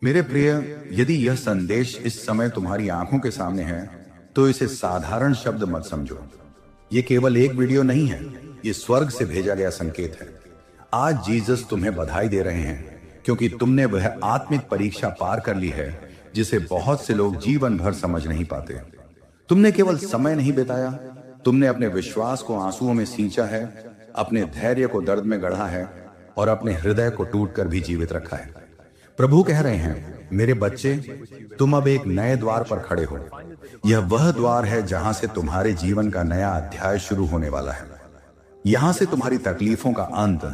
मेरे प्रिय, यदि यह संदेश इस समय तुम्हारी आंखों के सामने है तो इसे साधारण शब्द मत समझो। ये केवल एक वीडियो नहीं है, ये स्वर्ग से भेजा गया संकेत है। आज जीसस तुम्हें बधाई दे रहे हैं क्योंकि तुमने वह आत्मिक परीक्षा पार कर ली है जिसे बहुत से लोग जीवन भर समझ नहीं पाते। तुमने केवल समय नहीं बिताया, तुमने अपने विश्वास को आंसुओं में सींचा है, अपने धैर्य को दर्द में गढ़ा है और अपने हृदय को टूटकर भी जीवित रखा है। प्रभु कह रहे हैं, मेरे बच्चे, तुम अब एक नए द्वार पर खड़े हो। यह वह द्वार है जहां से तुम्हारे जीवन का नया अध्याय शुरू होने वाला है। यहां से तुम्हारी तकलीफों का अंत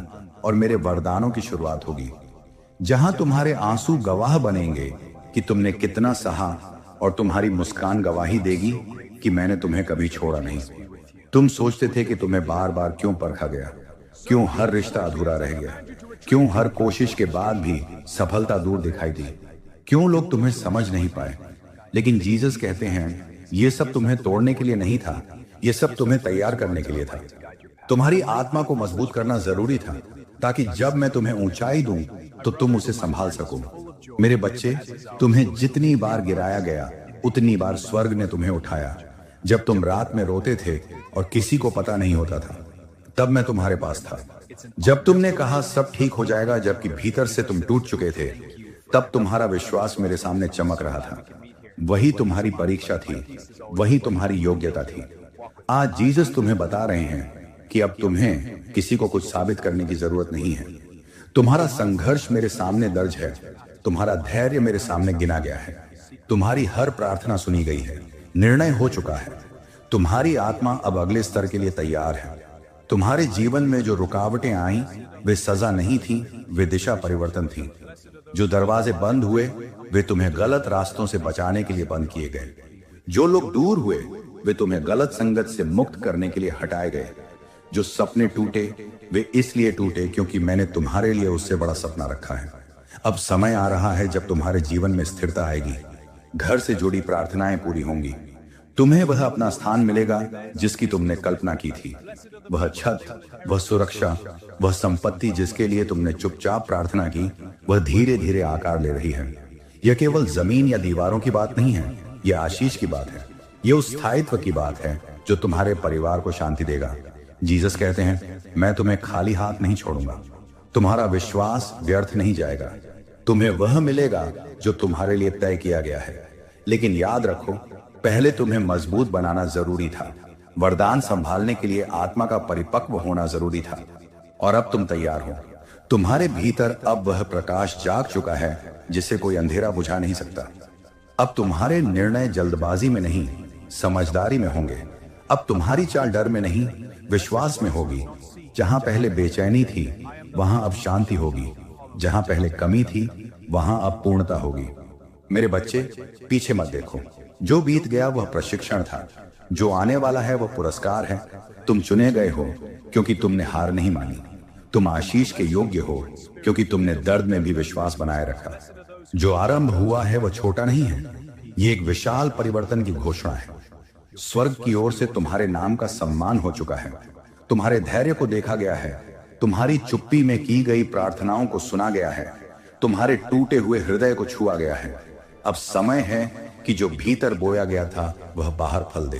और मेरे वरदानों की शुरुआत होगी। जहां तुम्हारे आंसू गवाह बनेंगे कि तुमने कितना सहा और तुम्हारी मुस्कान गवाही देगी कि मैंने तुम्हें कभी छोड़ा नहीं। तुम सोचते थे कि तुम्हें बार बार क्यों परखा गया, क्यों हर रिश्ता अधूरा रह गया, क्यों हर कोशिश के बाद भी सफलता दूर दिखाई दी, क्यों लोग तुम्हें समझ नहीं पाए। लेकिन जीसस कहते हैं, ये सब तुम्हें तोड़ने के लिए नहीं था, ये सब तुम्हें तैयार करने के लिए था। तुम्हारी आत्मा को मजबूत करना जरूरी था ताकि जब मैं तुम्हें ऊंचाई दूं तो तुम उसे संभाल सको। मेरे बच्चे, तुम्हें जितनी बार गिराया गया उतनी बार स्वर्ग ने तुम्हें उठाया। जब तुम रात में रोते थे और किसी को पता नहीं होता था, तब मैं तुम्हारे पास था। जब तुमने कहा सब ठीक हो जाएगा जबकि भीतर से तुम टूट चुके थे, तब तुम्हारा विश्वास मेरे सामने चमक रहा था। वही तुम्हारी परीक्षा थी, वही तुम्हारी योग्यता थी। आज जीसस तुम्हें बता रहे हैं कि अब तुम्हें किसी को कुछ साबित करने की जरूरत नहीं है। तुम्हारा संघर्ष मेरे सामने दर्ज है, तुम्हारा धैर्य मेरे सामने गिना गया है, तुम्हारी हर प्रार्थना सुनी गई है, निर्णय हो चुका है। तुम्हारी आत्मा अब अगले स्तर के लिए तैयार है। तुम्हारे जीवन में जो रुकावटें आईं, वे सजा नहीं थी, वे दिशा परिवर्तन थी। जो दरवाजे बंद हुए, वे तुम्हें गलत रास्तों से बचाने के लिए बंद किए गए। जो लोग दूर हुए, वे तुम्हें गलत संगत से मुक्त करने के लिए हटाए गए। जो सपने टूटे, वे इसलिए टूटे क्योंकि मैंने तुम्हारे लिए उससे बड़ा सपना रखा है। अब समय आ रहा है जब तुम्हारे जीवन में स्थिरता आएगी, घर से जुड़ी प्रार्थनाएं पूरी होंगी। तुम्हें वह अपना स्थान मिलेगा जिसकी तुमने कल्पना की थी। वह छत, वह सुरक्षा, वह संपत्ति जिसके लिए तुमने चुपचाप प्रार्थना की, वह धीरे धीरे आकार ले रही है। यह केवल जमीन या दीवारों की बात नहीं है, यह आशीष की बात है। यह उस स्थायित्व की बात है जो तुम्हारे परिवार को शांति देगा। जीसस कहते हैं, मैं तुम्हें खाली हाथ नहीं छोड़ूंगा। तुम्हारा विश्वास व्यर्थ नहीं जाएगा। तुम्हें वह मिलेगा जो तुम्हारे लिए तय किया गया है। लेकिन याद रखो, पहले तुम्हें मजबूत बनाना जरूरी था। वरदान संभालने के लिए आत्मा का परिपक्व होना जरूरी था। और अब तुम तैयार हो। तुम्हारे भीतर अब वह प्रकाश जाग चुका है जिसे कोई अंधेरा बुझा नहीं सकता। अब तुम्हारे निर्णय जल्दबाजी में नहीं, समझदारी में होंगे। अब तुम्हारी चाल डर में नहीं, विश्वास में होगी। जहां पहले बेचैनी थी, वहां अब शांति होगी। जहां पहले कमी थी, वहां अब पूर्णता होगी। मेरे बच्चे, पीछे मत देखो। जो बीत गया वह प्रशिक्षण था, जो आने वाला है वह पुरस्कार है। तुम चुने गए हो क्योंकि तुमने हार नहीं मानी। तुम आशीष के योग्य हो क्योंकि तुमने दर्द में भी विश्वास बनाए रखा। जो आरंभ हुआ है वह छोटा नहीं है, ये एक विशाल परिवर्तन की घोषणा है। स्वर्ग की ओर से तुम्हारे नाम का सम्मान हो चुका है। तुम्हारे धैर्य को देखा गया है, तुम्हारी चुप्पी में की गई प्रार्थनाओं को सुना गया है, तुम्हारे टूटे हुए हृदय को छुआ गया है। अब समय है कि जो भीतर बोया गया था वह बाहर फल दे।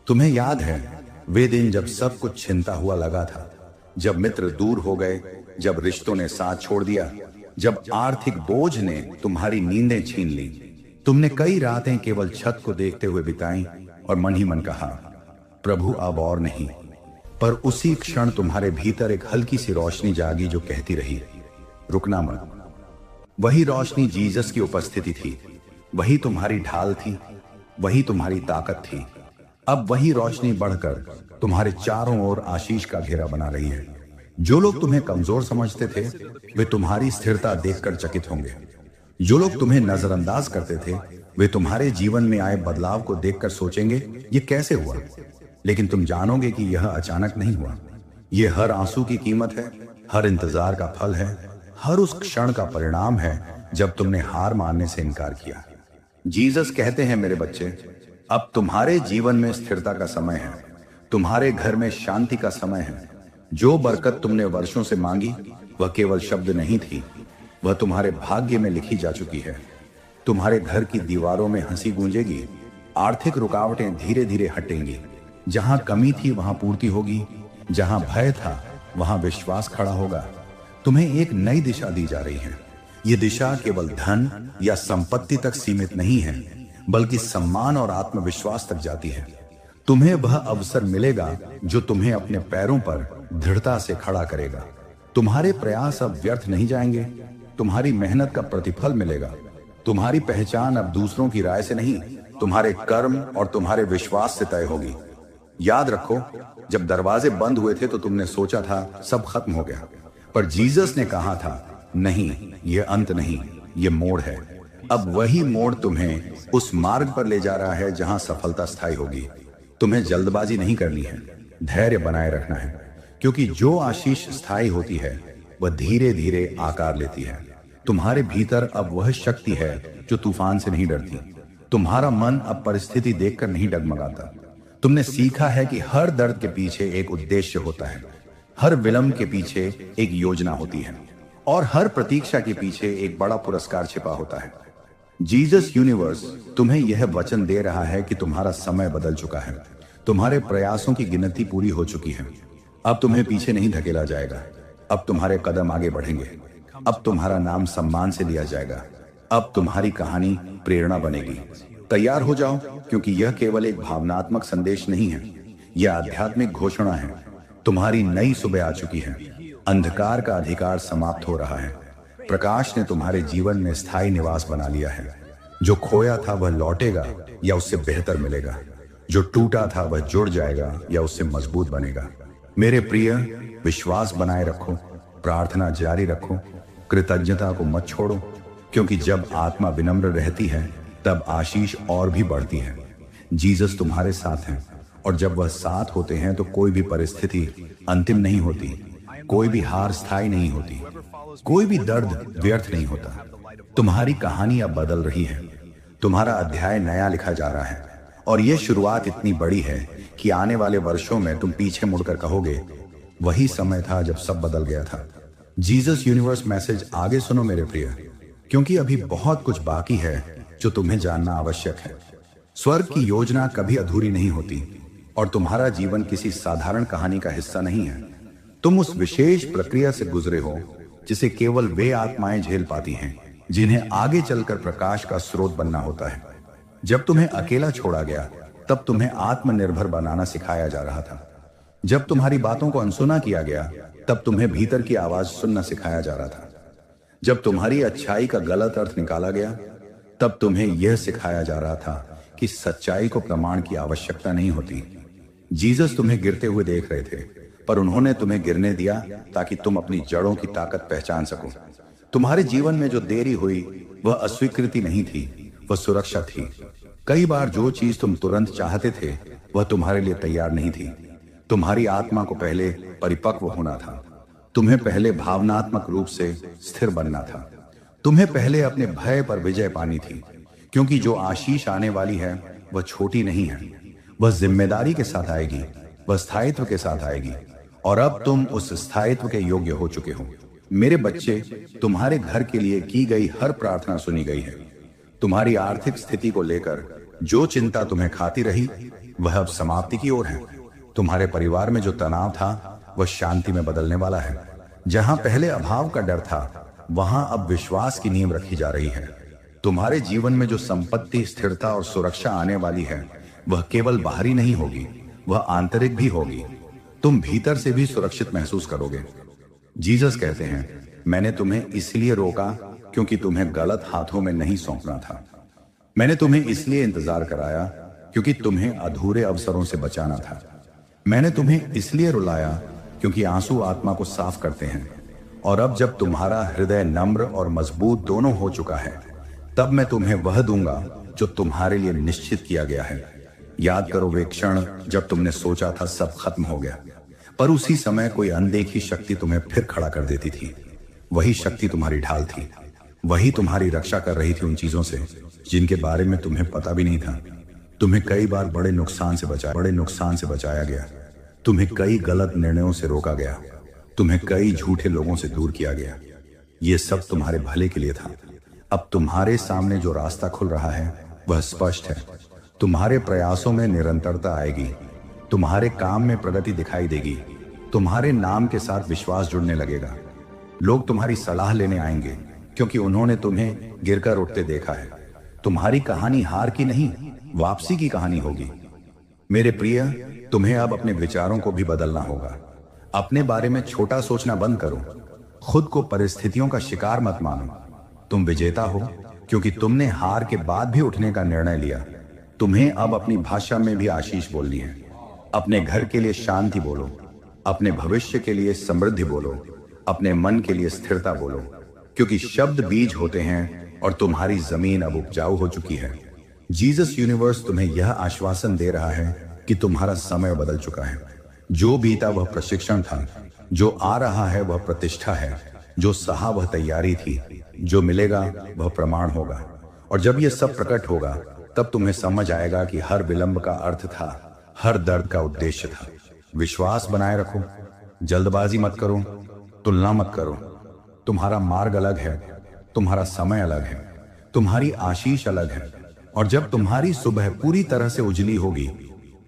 तुम्हें याद है वे दिन जब सब कुछ छिनता हुआ लगा था, जब मित्र दूर हो गए, जब रिश्तों ने साथ छोड़ दिया, जब आर्थिक बोझ ने तुम्हारी नींदें छीन ली। तुमने कई रातें केवल छत को देखते हुए बिताई और मन ही मन कहा, प्रभु अब और नहीं। पर उसी क्षण तुम्हारे भीतर एक हल्की सी रोशनी जागी जो कहती रही, रुकना मत। वही रोशनी जीसस की उपस्थिति थी, वही तुम्हारी ढाल थी, वही तुम्हारी ताकत थी। अब वही रोशनी बढ़कर तुम्हारे चारों ओर आशीष का घेरा बना रही है। जो लोग तुम्हें कमजोर समझते थे, वे तुम्हारी स्थिरता देखकर चकित होंगे। जो लोग तुम्हें नजरअंदाज करते थे, वे तुम्हारे जीवन में आए बदलाव को देखकर सोचेंगे, ये कैसे हुआ। लेकिन तुम जानोगे कि यह अचानक नहीं हुआ। यह हर आंसू की कीमत है, हर इंतजार का फल है, हर उस क्षण का परिणाम है जब तुमने हार मानने से इनकार किया। जीसस कहते हैं, मेरे बच्चे, अब तुम्हारे जीवन में स्थिरता का समय है, तुम्हारे घर में शांति का समय है। जो बरकत तुमने वर्षों से मांगी वह केवल शब्द नहीं थी, वह तुम्हारे भाग्य में लिखी जा चुकी है। तुम्हारे घर की दीवारों में हंसी गूंजेगी, आर्थिक रुकावटें धीरे धीरे हटेंगी। जहां कमी थी वहां पूर्ति होगी, जहां भय था वहां विश्वास खड़ा होगा। तुम्हें एक नई दिशा दी जा रही है। यह दिशा केवल धन या संपत्ति तक सीमित नहीं है, बल्कि सम्मान और आत्मविश्वास तक जाती है। तुम्हें वह अवसर मिलेगा जो तुम्हें अपने पैरों पर दृढ़ता से खड़ा करेगा। तुम्हारे प्रयास अब व्यर्थ नहीं जाएंगे, तुम्हारी मेहनत का प्रतिफल मिलेगा। तुम्हारी पहचान अब दूसरों की राय से नहीं, तुम्हारे कर्म और तुम्हारे विश्वास से तय होगी। याद रखो, जब दरवाजे बंद हुए थे तो तुमने सोचा था सब खत्म हो गया, पर जीसस ने कहा था नहीं, यह अंत नहीं, यह मोड़ है। अब वही मोड़ तुम्हें उस मार्ग पर ले जा रहा है जहां सफलता स्थायी होगी। तुम्हें जल्दबाजी नहीं करनी है, धैर्य बनाए रखना है, क्योंकि जो आशीष स्थायी होती है वह धीरे धीरे आकार लेती है। तुम्हारे भीतर अब वह शक्ति है जो तूफान से नहीं डरती। तुम्हारा मन अब परिस्थिति देखकर नहीं डगमगाता। तुमने सीखा है कि हर दर्द के पीछे एक उद्देश्य होता है, हर विलंब के पीछे एक योजना होती है, और हर प्रतीक्षा के पीछे एक बड़ा पुरस्कार छिपा होता है। जीसस यूनिवर्स तुम्हें यह वचन दे रहा है कि तुम्हारा समय बदल चुका है। तुम्हारे प्रयासों की गिनती पूरी हो चुकी है। अब तुम्हें पीछे नहीं धकेला जाएगा। अब तुम्हारे कदम आगे बढ़ेंगे। अब तुम्हारा नाम सम्मान से लिया जाएगा। अब तुम्हारी कहानी प्रेरणा बनेगी। तैयार हो जाओ, क्योंकि यह केवल एक भावनात्मक संदेश नहीं है, यह आध्यात्मिक घोषणा है। तुम्हारी नई सुबह आ चुकी है। अंधकार का अधिकार समाप्त हो रहा है। प्रकाश ने तुम्हारे जीवन में स्थायी निवास बना लिया है। जो खोया था वह लौटेगा या उससे बेहतर मिलेगा। जो टूटा था वह जुड़ जाएगा या उससे मजबूत बनेगा। मेरे प्रिय, विश्वास बनाए रखो, प्रार्थना जारी रखो, कृतज्ञता को मत छोड़ो, क्योंकि जब आत्मा विनम्र रहती है तब आशीष और भी बढ़ती है। जीसस तुम्हारे साथ हैं, और जब वह साथ होते हैं तो कोई भी परिस्थिति अंतिम नहीं होती, कोई भी हार स्थायी नहीं होती, कोई भी दर्द व्यर्थ नहीं होता। तुम्हारी कहानी अब बदल रही है। तुम्हारा अध्याय नया लिखा जा रहा है, और यह शुरुआत इतनी बड़ी है कि आने वाले वर्षों में तुम पीछे मुड़कर कहोगे, वही समय था जब सब बदल गया था। जीसस यूनिवर्स मैसेज आगे सुनो मेरे प्रिय, क्योंकि अभी बहुत कुछ बाकी है जो तुम्हें जानना आवश्यक है। स्वर्ग की योजना कभी अधूरी नहीं होती, और तुम्हारा जीवन किसी साधारण कहानी का हिस्सा नहीं है। तुम उस विशेष प्रक्रिया से गुजरे हो जिसे केवल वे आत्माएं झेल पाती हैं जिन्हें आगे चलकर प्रकाश का स्रोत बनना होता है। जब तुम्हें अकेला छोड़ा गया तब तुम्हें आत्मनिर्भर बनाना सिखाया जा रहा था। जब तुम्हारी बातों को अनसुना किया गया तब तुम्हें भीतर की आवाज सुनना सिखाया जा रहा था। जब तुम्हारी अच्छाई का गलत अर्थ निकाला गया तब तुम्हें यह सिखाया जा रहा था कि सच्चाई को प्रमाण की आवश्यकता नहीं होती। जीसस तुम्हें गिरते हुए देख रहे थे, पर उन्होंने तुम्हें गिरने दिया ताकि तुम अपनी जड़ों की ताकत पहचान सको। तुम्हारे जीवन में जो देरी हुई वह अस्वीकृति नहीं थी, वह सुरक्षा थी। कई बार जो चीज तुम तुरंत चाहते थे वह तुम्हारे लिए तैयार नहीं थी। तुम्हारी आत्मा को पहले परिपक्व होना था। तुम्हें पहले भावनात्मक रूप से स्थिर बनना था। तुम्हें पहले अपने भय पर विजय पानी थी, क्योंकि जो आशीष आने वाली है वह छोटी नहीं है। वह जिम्मेदारी के साथ आएगी, वह स्थायित्व के साथ आएगी, और अब तुम उस स्थायित्व के योग्य हो चुके हो। मेरे बच्चे, तुम्हारे घर के लिए की गई हर प्रार्थना सुनी गई है। तुम्हारी आर्थिक स्थिति को लेकर जो चिंता तुम्हें खाती रही वह अब समाप्ति की ओर है। तुम्हारे परिवार में जो तनाव था वह शांति में बदलने वाला है। जहां पहले अभाव का डर था वहां अब विश्वास की नींव रखी जा रही है। तुम्हारे जीवन में जो संपत्ति, स्थिरता और सुरक्षा आने वाली है वह केवल बाहरी नहीं होगी, वह आंतरिक भी होगी। तुम भीतर से भी सुरक्षित महसूस करोगे। जीसस कहते हैं, मैंने तुम्हें इसलिए रोका क्योंकि तुम्हें गलत हाथों में नहीं सौंपना था। मैंने तुम्हें इसलिए इंतजार कराया क्योंकि तुम्हें अधूरे अवसरों से बचाना था। मैंने तुम्हें इसलिए रुलाया क्योंकि आंसू आत्मा को साफ करते हैं। और अब जब तुम्हारा हृदय नम्र और मजबूत दोनों हो चुका है तब मैं तुम्हें वह दूंगा जो तुम्हारे लिए निश्चित किया गया है। याद करो वे क्षण जब तुमने सोचा था सब खत्म हो गया, पर उसी समय कोई अनदेखी शक्ति तुम्हें फिर खड़ा कर देती थी। वही शक्ति तुम्हारी ढाल थी, वही तुम्हारी रक्षा कर रही थी उन चीजों से जिनके बारे में तुम्हें पता भी नहीं था। तुम्हें कई बार बड़े नुकसान से बचाया गया। तुम्हें कई गलत निर्णयों से रोका गया। तुम्हें कई झूठे लोगों से दूर किया गया। ये सब तुम्हारे भले के लिए था। अब तुम्हारे सामने जो रास्ता खुल रहा है वह स्पष्ट है। तुम्हारे प्रयासों में निरंतरता आएगी, तुम्हारे काम में प्रगति दिखाई देगी, तुम्हारे नाम के साथ विश्वास जुड़ने लगेगा। लोग तुम्हारी सलाह लेने आएंगे क्योंकि उन्होंने तुम्हें गिरकर उठते देखा है। तुम्हारी कहानी हार की नहीं, वापसी की कहानी होगी। मेरे प्रिय, तुम्हें अब अपने विचारों को भी बदलना होगा। अपने बारे में छोटा सोचना बंद करो। खुद को परिस्थितियों का शिकार मत मानो। तुम विजेता हो क्योंकि तुमने हार के बाद भी उठने का निर्णय लिया। तुम्हें अब अपनी भाषा में भी आशीष बोलनी है। अपने घर के लिए शांति बोलो, अपने भविष्य के लिए समृद्धि बोलो, अपने मन के लिए स्थिरता बोलो, क्योंकि शब्द बीज होते हैं और तुम्हारी जमीन अब उपजाऊ हो चुकी है। जीसस यूनिवर्स तुम्हें यह आश्वासन दे रहा है कि तुम्हारा समय बदल चुका है। जो बीता वह प्रशिक्षण था, जो आ रहा है वह प्रतिष्ठा है, जो सहा वह तैयारी थी, जो मिलेगा वह प्रमाण होगा। और जब यह सब प्रकट होगा तब तुम्हें समझ आएगा कि हर विलंब का अर्थ था, हर दर्द का उद्देश्य था। विश्वास बनाए रखो, जल्दबाजी मत करो, तुलना मत करो। तुम्हारा मार्ग अलग है, तुम्हारा समय अलग है, तुम्हारी आशीष अलग है। और जब तुम्हारी सुबह पूरी तरह से उजली होगी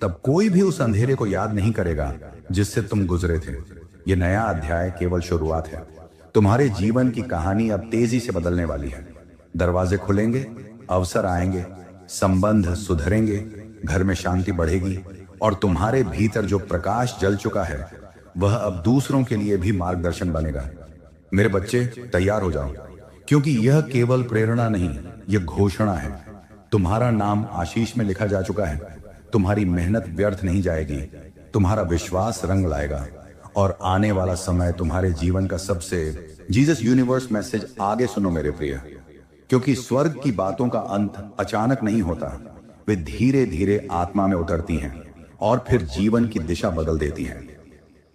तब कोई भी उस अंधेरे को याद नहीं करेगा जिससे तुम गुजरे थे। यह नया अध्याय केवल शुरुआत है। तुम्हारे जीवन की कहानी अब तेजी से बदलने वाली है। दरवाजे खुलेंगे, अवसर आएंगे, संबंध सुधरेंगे, घर में शांति बढ़ेगी और तुम्हारे भीतर जो प्रकाश जल चुका है वह अब दूसरों के लिए भी मार्गदर्शन बनेगा। मेरे बच्चे, तैयार हो जाओ, क्योंकि यह केवल प्रेरणा नहीं, यह घोषणा है। तुम्हारा नाम आशीष में लिखा जा चुका है। तुम्हारी मेहनत व्यर्थ नहीं जाएगी, तुम्हारा विश्वास रंग लाएगा और आने वाला समय तुम्हारे जीवन का सबसे जीसस यूनिवर्स मैसेज आगे सुनो मेरे प्रिय, क्योंकि स्वर्ग की बातों का अंत अचानक नहीं होता। वे धीरे धीरे आत्मा में उतरती हैं और फिर जीवन की दिशा बदल देती हैं।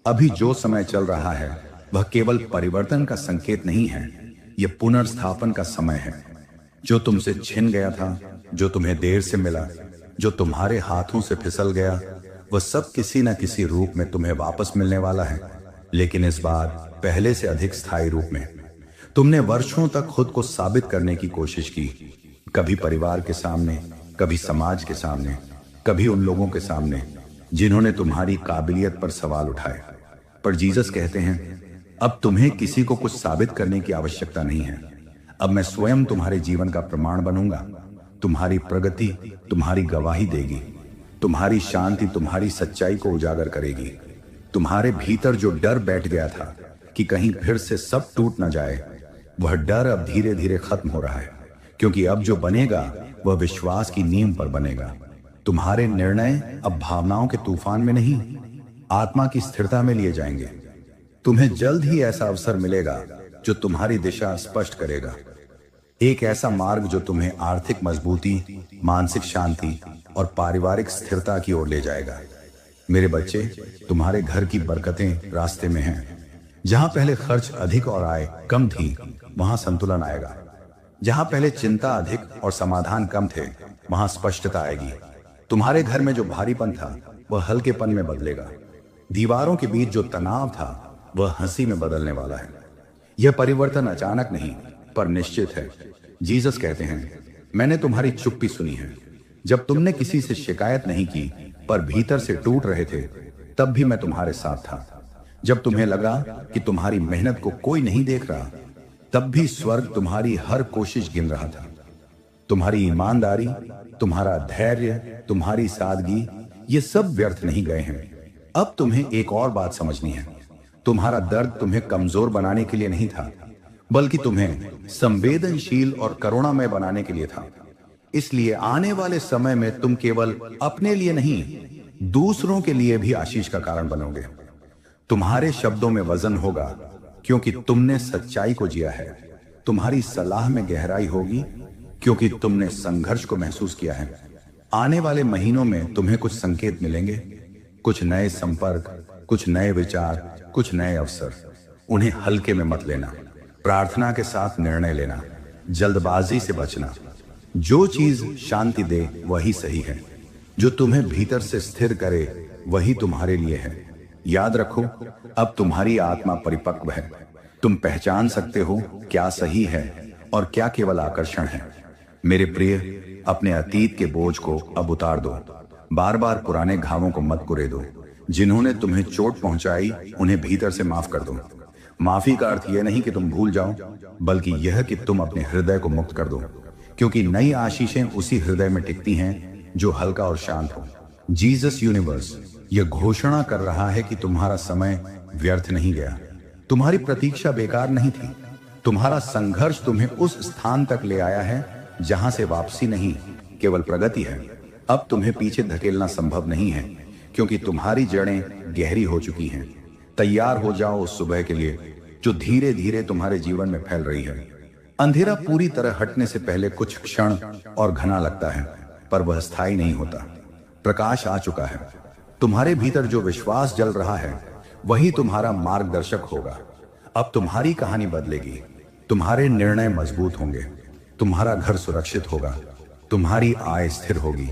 अभी जो समय चल रहा है वह केवल परिवर्तन का संकेत नहीं है, यह पुनर्स्थापन का समय है। जो तुमसे छिन गया था, जो तुम्हें देर से मिला, जो तुम्हारे हाथों से फिसल गया, वह सब किसी न किसी रूप में तुम्हें वापस मिलने वाला है, लेकिन इस बार पहले से अधिक स्थायी रूप में। तुमने वर्षों तक खुद को साबित करने की कोशिश की, कभी परिवार के सामने, कभी समाज के सामने, कभी उन लोगों के सामने जिन्होंने तुम्हारी काबिलियत पर सवाल उठाए। पर जीसस कहते हैं, अब तुम्हें किसी को कुछ साबित करने की आवश्यकता नहीं है। अब मैं स्वयं तुम्हारे जीवन का प्रमाण बनूंगा। तुम्हारी प्रगति तुम्हारी गवाही देगी, तुम्हारी शांति तुम्हारी सच्चाई को उजागर करेगी। तुम्हारे भीतर जो डर बैठ गया था कि कहीं फिर से सब टूट न जाए, वह डर अब धीरे धीरे खत्म हो रहा है, क्योंकि अब जो बनेगा वह विश्वास की नींव पर बनेगा। तुम्हारे निर्णय अब भावनाओं के तूफान में नहीं, आत्मा की स्थिरता में लिए जाएंगे। तुम्हें जल्द ही ऐसा अवसर मिलेगा जो तुम्हारी दिशा स्पष्ट करेगा। एक ऐसा मार्ग जो तुम्हें आर्थिक मजबूती, मानसिक शांति और पारिवारिक स्थिरता की ओर ले जाएगा। मेरे बच्चे, तुम्हारे घर की बरकतें रास्ते में हैं। जहां पहले खर्च अधिक और आय कम थी, वहां संतुलन आएगा। जहां पहले चिंता अधिक और समाधान कम थे, वहां स्पष्टता आएगी। तुम्हारे घर में जो भारीपन था वह हल्केपन में बदलेगा। दीवारों के बीच जो तनाव था वह हंसी में बदलने वाला है। यह परिवर्तन अचानक नहीं पर निश्चित है। जीसस कहते हैं, मैंने तुम्हारी चुप्पी सुनी है। जब तुमने किसी से शिकायत नहीं की पर भीतर से टूट रहे थे, तब भी मैं तुम्हारे साथ था। जब तुम्हें लगा कि तुम्हारी मेहनत को कोई नहीं देख रहा, तब भी स्वर्ग तुम्हारी हर कोशिश गिन रहा था। तुम्हारी ईमानदारी, तुम्हारा धैर्य, तुम्हारी सादगी, ये सब व्यर्थ नहीं गए हैं। अब तुम्हें एक और बात समझनी है। तुम्हारा दर्द तुम्हें कमजोर बनाने के लिए नहीं था, बल्कि तुम्हें संवेदनशील और करुणामय बनाने के लिए था। इसलिए आने वाले समय में तुम केवल अपने लिए नहीं, दूसरों के लिए भी आशीष का कारण बनोगे। तुम्हारे शब्दों में वजन होगा क्योंकि तुमने सच्चाई को जिया है। तुम्हारी सलाह में गहराई होगी क्योंकि तुमने संघर्ष को महसूस किया है। आने वाले महीनों में तुम्हें कुछ संकेत मिलेंगे, कुछ नए संपर्क, कुछ नए विचार, कुछ नए अवसर। उन्हें हल्के में मत लेना। प्रार्थना के साथ निर्णय लेना, जल्दबाजी से बचना। जो चीज शांति दे वही सही है। जो तुम्हें भीतर से स्थिर करे वही तुम्हारे लिए है। याद रखो, अब तुम्हारी आत्मा परिपक्व है। तुम पहचान सकते हो क्या सही है और क्या केवल आकर्षण है। मेरे प्रिय, अपने अतीत के बोझ को अब उतार दो। बार बार पुराने घावों को मत कुरे दो। जिन्होंने तुम्हें चोट पहुंचाई उन्हें भीतर से माफ कर दो। माफी का अर्थ यह नहीं कि तुम भूल जाओ, बल्कि यह कि तुम अपने हृदय को मुक्त कर दो, क्योंकि नई आशीषें उसी हृदय में टिकती हैं जो हल्का और शांत हो। जीसस यूनिवर्स यह घोषणा कर रहा है कि तुम्हारा समय व्यर्थ नहीं गया, तुम्हारी प्रतीक्षा बेकार नहीं थी। तुम्हारा संघर्ष तुम्हें उस स्थान तक ले आया है जहां से वापसी नहीं, केवल प्रगति है। अब तुम्हें पीछे धकेलना संभव नहीं है, क्योंकि तुम्हारी जड़ें गहरी हो चुकी हैं। तैयार हो जाओ उस सुबह के लिए जो धीरे धीरे तुम्हारे जीवन में फैल रही है। अंधेरा पूरी तरह हटने से पहले कुछ क्षण और घना लगता है, पर वह स्थायी नहीं होता। प्रकाश आ चुका है। तुम्हारे भीतर जो विश्वास जल रहा है वही तुम्हारा मार्गदर्शक होगा। अब तुम्हारी कहानी बदलेगी। तुम्हारे निर्णय मजबूत होंगे, तुम्हारा घर सुरक्षित होगा, तुम्हारी आय स्थिर होगी,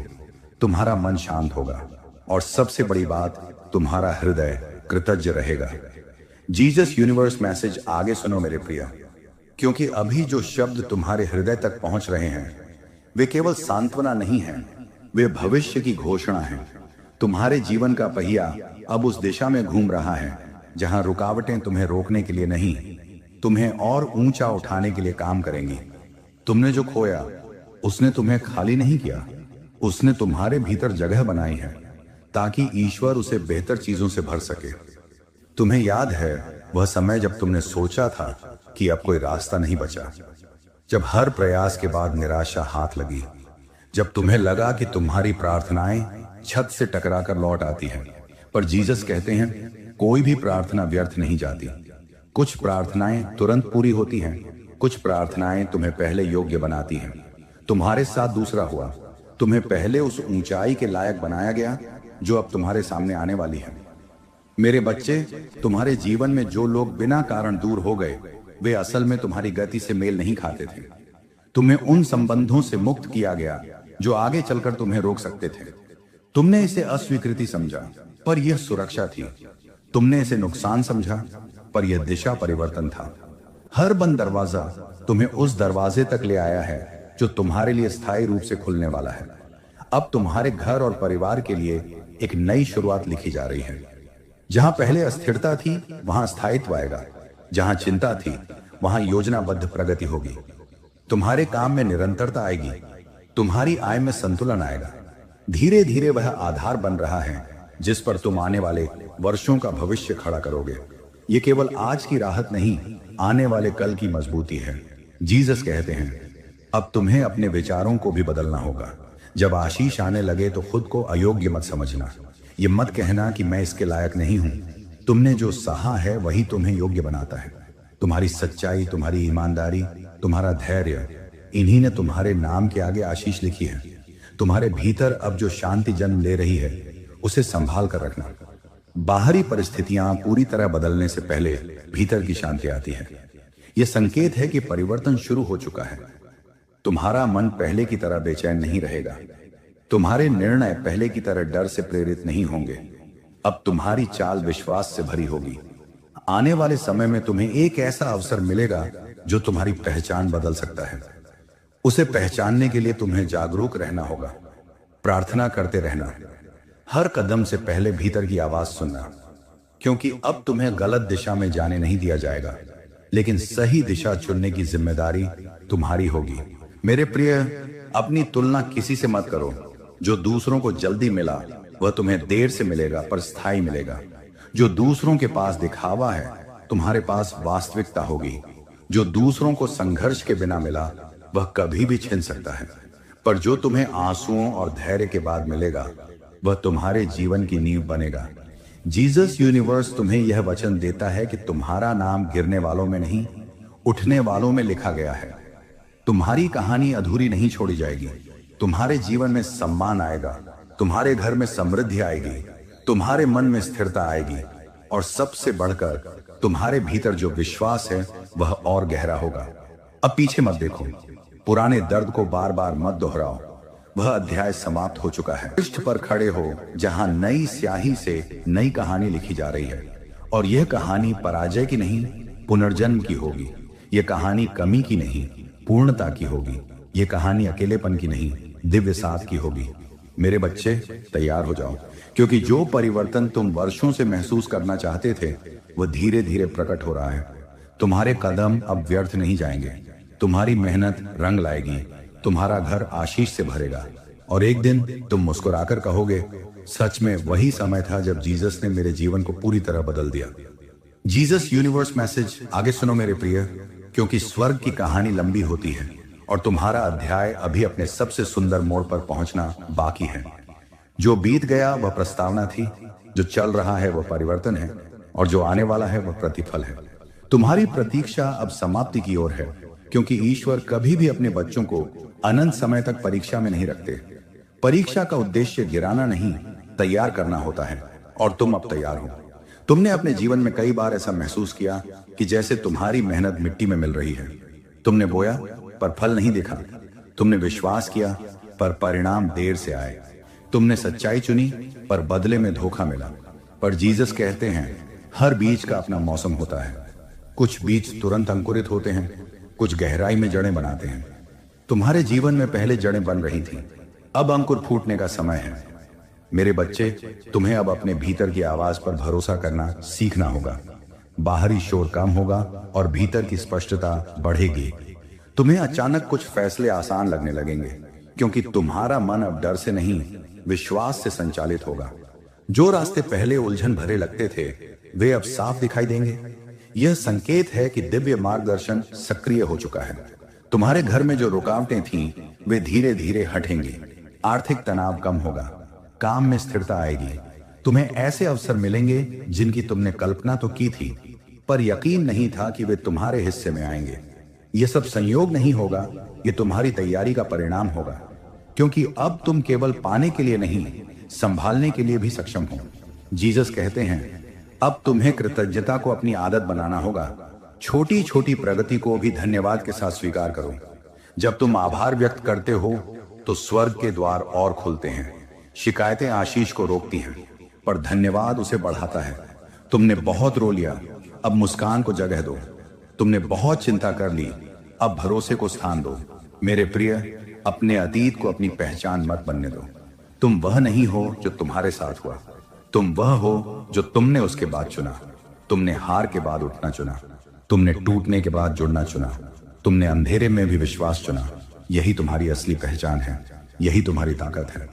तुम्हारा मन शांत होगा, और सबसे बड़ी बात, तुम्हारा हृदय कृतज्ञ रहेगा। जीसस यूनिवर्स मैसेज आगे सुनो मेरे प्रिय, क्योंकि अभी जो शब्द तुम्हारे हृदय तक पहुंच रहे हैं वे केवल सांत्वना नहीं है, वे भविष्य की घोषणा है। तुम्हारे जीवन का पहिया अब उस दिशा में घूम रहा है जहां रुकावटें तुम्हें रोकने के लिए नहीं, तुम्हें और ऊंचा उठाने के लिए काम करेंगी। तुमने जो खोया उसने तुम्हें खाली नहीं किया, उसने तुम्हारे भीतर जगह बनाई है ताकि ईश्वर उसे बेहतर चीजों से भर सके। तुम्हें याद है वह समय जब तुमने सोचा था कि अब कोई रास्ता नहीं बचा, जब हर प्रयास के बाद निराशा हाथ लगी, जब तुम्हें लगा कि तुम्हारी प्रार्थनाएं छत से टकराकर लौट आती हैं। पर जीसस कहते हैं कोई भी प्रार्थना व्यर्थ नहीं जाती। कुछ प्रार्थनाएं तुरंत पूरी होती हैं, कुछ प्रार्थनाएं तुम्हें पहले योग्य बनाती हैं। तुम्हारे साथ दूसरा हुआ, तुम्हें पहले उस ऊंचाई के लायक बनाया गया जो अब तुम्हारे सामने आने वाली है। मेरे बच्चे, तुम्हारे जीवन में जो लोग बिना कारण दूर हो गए वे असल में तुम्हारी गति से मेल नहीं खाते थे। तुम्हें उन संबंधों से मुक्त किया गया जो आगे चलकर तुम्हें रोक सकते थे। तुमने इसे अस्वीकृति समझा, पर यह सुरक्षा थी। तुमने इसे नुकसान समझा, पर यह दिशा परिवर्तन था। हर बंद दरवाजा तुम्हें उस दरवाजे तक ले आया है जो तुम्हारे लिए स्थायी रूप से खुलने वाला है। अब तुम्हारे घर और परिवार के लिए एक नई शुरुआत लिखी जा रही है। जहां पहले अस्थिरता थी वहां स्थायित्व आएगा, जहां चिंता थी वहां योजनाबद्ध प्रगति होगी। तुम्हारे काम में निरंतरता आएगी, तुम्हारी आय में संतुलन आएगा। धीरे धीरे वह आधार बन रहा है जिस पर तुम आने वाले वर्षों का भविष्य खड़ा करोगे। ये केवल आज की राहत नहीं, आने वाले कल की मजबूती है। जीसस कहते हैं अब तुम्हें अपने विचारों को भी बदलना होगा। जब आशीष आने लगे तो खुद को अयोग्य मत समझना। ये मत कहना कि मैं इसके लायक नहीं हूं। तुमने जो सहा है वही तुम्हें योग्य बनाता है। तुम्हारी सच्चाई, तुम्हारी ईमानदारी, तुम्हारा धैर्य, इन्हीं ने तुम्हारे नाम के आगे आशीष लिखी है। तुम्हारे भीतर अब जो शांति जन्म ले रही है उसे संभाल कर रखना। बाहरी परिस्थितियां पूरी तरह बदलने से पहले भीतर की शांति आती है। यह संकेत है कि परिवर्तन शुरू हो चुका है। तुम्हारा मन पहले की तरह बेचैन नहीं रहेगा। तुम्हारे निर्णय पहले की तरह डर से प्रेरित नहीं होंगे। अब तुम्हारी चाल विश्वास से भरी होगी। आने वाले समय में तुम्हें एक ऐसा अवसर मिलेगा जो तुम्हारी पहचान बदल सकता है। उसे पहचानने के लिए तुम्हें जागरूक रहना होगा, प्रार्थना करते रहना, हर कदम से पहले भीतर की आवाज सुनना, क्योंकि अब तुम्हें गलत दिशा में जाने नहीं दिया जाएगा, लेकिन सही दिशा चुनने की जिम्मेदारी तुम्हारी होगी। मेरे प्रिय, अपनी तुलना किसी से मत करो। जो दूसरों को जल्दी मिला वह तुम्हें देर से मिलेगा, पर स्थायी मिलेगा। जो दूसरों के पास दिखावा है तुम्हारे पास वास्तविकता होगी। जो दूसरों को संघर्ष के बिना मिला वह कभी भी छिन सकता है, पर जो तुम्हें आंसुओं और धैर्य के बाद मिलेगा वह तुम्हारे जीवन की नींव बनेगा। जीसस यूनिवर्स तुम्हें यह वचन देता है कि तुम्हारा नाम गिरने वालों में नहीं, उठने वालों में लिखा गया है। तुम्हारी कहानी अधूरी नहीं छोड़ी जाएगी। तुम्हारे जीवन में सम्मान आएगा, तुम्हारे घर में समृद्धि आएगी, तुम्हारे मन में स्थिरता आएगी, और सबसे बढ़कर तुम्हारे भीतर जो विश्वास है वह और गहरा होगा। अब पीछे मत देखो, पुराने दर्द को बार बार मत दोहराओ। वह अध्याय समाप्त हो चुका है। पृष्ठ पर खड़े हो जहां नई स्याही से नई कहानी लिखी जा रही है, और यह कहानी पराजय की नहीं, पुनर्जन्म की होगी। ये कहानी कमी की नहीं, पूर्णता की होगी। ये कहानी अकेलेपन की नहीं, दिव्य साथ की होगी। मेरे बच्चे, तैयार हो जाओ, क्योंकि जो परिवर्तन तुम वर्षों से महसूस करना चाहते थे वह धीरे धीरे प्रकट हो रहा है। तुम्हारे कदम अब व्यर्थ नहीं जाएंगे। तुम्हारी मेहनत रंग लाएगी। तुम्हारा घर आशीष से भरेगा और एक दिन तुम मुस्कुराकर कहोगे, सच में वही समय था जब जीसस ने मेरे जीवन को पूरी तरह बदल दिया। जीसस यूनिवर्स मैसेज आगे सुनो मेरे प्रिय, क्योंकि स्वर्ग की कहानी लंबी होती है और तुम्हारा अध्याय अभी अपने सबसे सुंदर मोड़ पर पहुंचना बाकी है। जो बीत गया वह प्रस्तावना थी, जो चल रहा है वह परिवर्तन है और जो आने वाला है वह प्रतिफल है। तुम्हारी प्रतीक्षा अब समाप्ति की ओर है, क्योंकि ईश्वर कभी भी अपने बच्चों को अनंत समय तक परीक्षा में नहीं रखते। परीक्षा का उद्देश्य गिराना नहीं, तैयार करना होता है और तुम अब तैयार हो। तुमने अपने जीवन में कई बार ऐसा महसूस किया कि जैसे तुम्हारी मेहनत मिट्टी में मिल रही है। तुमने बोया पर फल नहीं देखा। तुमने विश्वास किया पर परिणाम देर से आए। तुमने सच्चाई चुनी पर बदले में धोखा मिला। पर जीसस कहते हैं, हर बीज का अपना मौसम होता है। कुछ बीज तुरंत अंकुरित होते हैं, कुछ गहराई में जड़ें बनाते हैं। तुम्हारे जीवन में पहले जड़ें बन रही थीं, अब अंकुर फूटने का समय है। मेरे बच्चे, तुम्हें अब अपने भीतर की आवाज पर भरोसा करना सीखना होगा। बाहरी शोर कम होगा और भीतर की स्पष्टता बढ़ेगी। तुम्हें अचानक कुछ फैसले आसान लगने लगेंगे, क्योंकि तुम्हारा मन अब डर से नहीं, विश्वास से संचालित होगा। जो रास्ते पहले उलझन भरे लगते थे वे अब साफ दिखाई देंगे। यह संकेत है कि दिव्य मार्गदर्शन सक्रिय हो चुका है। तुम्हारे घर में जो रुकावटें थीं वे धीरे धीरे हटेंगी। आर्थिक तनाव कम होगा, काम में स्थिरता आएगी। तुम्हें ऐसे अवसर मिलेंगे जिनकी तुमने कल्पना तो की थी, पर यकीन नहीं था कि वे तुम्हारे हिस्से में आएंगे। यह सब संयोग नहीं होगा, ये तुम्हारी तैयारी का परिणाम होगा, क्योंकि अब तुम केवल पाने के लिए नहीं, संभालने के लिए भी सक्षम हो। जीसस कहते हैं, अब तुम्हें कृतज्ञता को अपनी आदत बनाना होगा। छोटी छोटी प्रगति को भी धन्यवाद के साथ स्वीकार करो। जब तुम आभार व्यक्त करते हो तो स्वर्ग के द्वार और खुलते हैं। शिकायतें आशीष को रोकती हैं, पर धन्यवाद उसे बढ़ाता है। तुमने बहुत रो लिया, अब मुस्कान को जगह दो। तुमने बहुत चिंता कर ली, अब भरोसे को स्थान दो। मेरे प्रिय, अपने अतीत को अपनी पहचान मत बनने दो। तुम वह नहीं हो जो तुम्हारे साथ हुआ, तुम वह हो जो तुमने उसके बाद चुना। तुमने हार के बाद उठना चुना, तुमने टूटने के बाद जुड़ना चुना, तुमने अंधेरे में भी विश्वास चुना। यही तुम्हारी असली पहचान है, यही तुम्हारी ताकत है।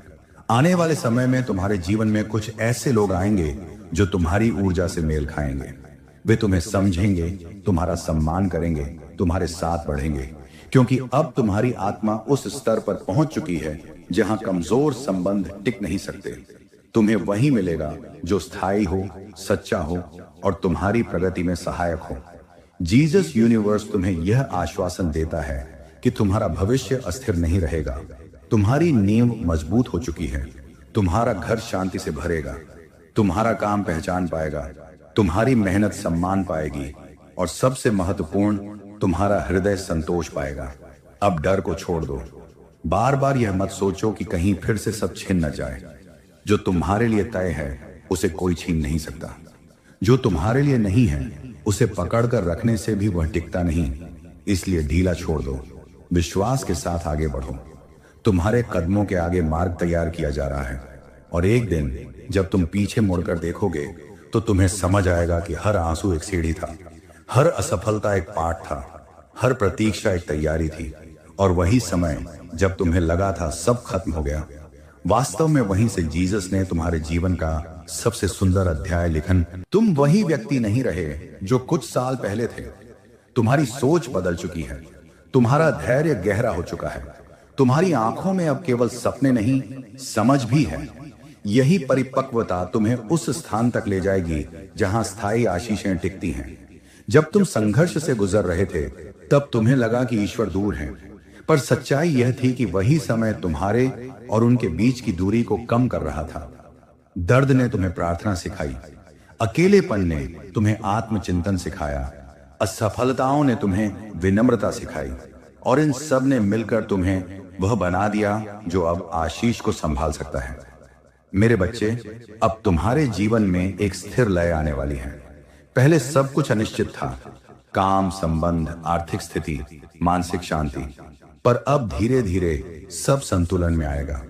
आने वाले समय में तुम्हारे जीवन में कुछ ऐसे लोग आएंगे जो तुम्हारी ऊर्जा से मेल खाएंगे। वे तुम्हें समझेंगे, तुम्हारा सम्मान करेंगे, तुम्हारे साथ बढ़ेंगे, क्योंकि अब तुम्हारी आत्मा उस स्तर पर पहुंच चुकी है जहां कमजोर संबंध टिक नहीं सकते। तुम्हें वही मिलेगा जो स्थायी हो, सच्चा हो और तुम्हारी प्रगति में सहायक हो। जीसस यूनिवर्स तुम्हें यह आश्वासन देता है कि तुम्हारा भविष्य अस्थिर नहीं रहेगा। तुम्हारी नींव मजबूत हो चुकी है। तुम्हारा घर शांति से भरेगा। तुम्हारा काम पहचान पाएगा। तुम्हारी मेहनत सम्मान पाएगी और सबसे महत्वपूर्ण, तुम्हारा हृदय संतोष पाएगा। अब डर को छोड़ दो। बार बार यह मत सोचो कि कहीं फिर से सब छिन न जाए। जो तुम्हारे लिए तय है उसे कोई छीन नहीं सकता। जो तुम्हारे लिए नहीं है उसे पकड़कर रखने से भी वह टिकता नहीं। इसलिए ढीला छोड़ दो, विश्वास के साथ आगे बढ़ो। तुम्हारे कदमों के आगे मार्ग तैयार किया जा रहा है और एक दिन जब तुम पीछे मुड़कर देखोगे तो तुम्हें समझ आएगा कि हर आंसू एक सीढ़ी था, हर असफलता एक पाठ था, हर प्रतीक्षा एक तैयारी थी और वही समय जब तुम्हें लगा था सब खत्म हो गया, वास्तव में वहीं से जीसस ने तुम्हारे जीवन का सबसे सुंदर अध्याय लिखन। तुम वही व्यक्ति नहीं रहे जो कुछ साल पहले थे। तुम्हारी सोच बदल चुकी है। तुम्हारा धैर्य गहरा हो चुका है। तुम्हारी आंखों में अब केवल सपने नहीं, समझ भी है। यही परिपक्वता तुम्हें उस स्थान तक ले जाएगी जहां स्थायी आशीषें टिकती हैं। जब तुम संघर्ष से गुजर रहे थे तब तुम्हें लगा कि ईश्वर दूर है, पर सच्चाई यह थी कि वही समय तुम्हारे और उनके बीच की दूरी को कम कर रहा था। दर्द ने तुम्हें प्रार्थना सिखाई, अकेलेपन ने तुम्हें आत्मचिंतन सिखाया, असफलताओं ने तुम्हें विनम्रता सिखाई और इन सब ने मिलकर तुम्हें वह बना दिया जो अब आशीष को संभाल सकता है। मेरे बच्चे, अब तुम्हारे जीवन में एक स्थिर लय आने वाली है। पहले सब कुछ अनिश्चित था, काम, संबंध, आर्थिक स्थिति, मानसिक शांति। पर अब धीरे धीरे सब संतुलन में आएगा।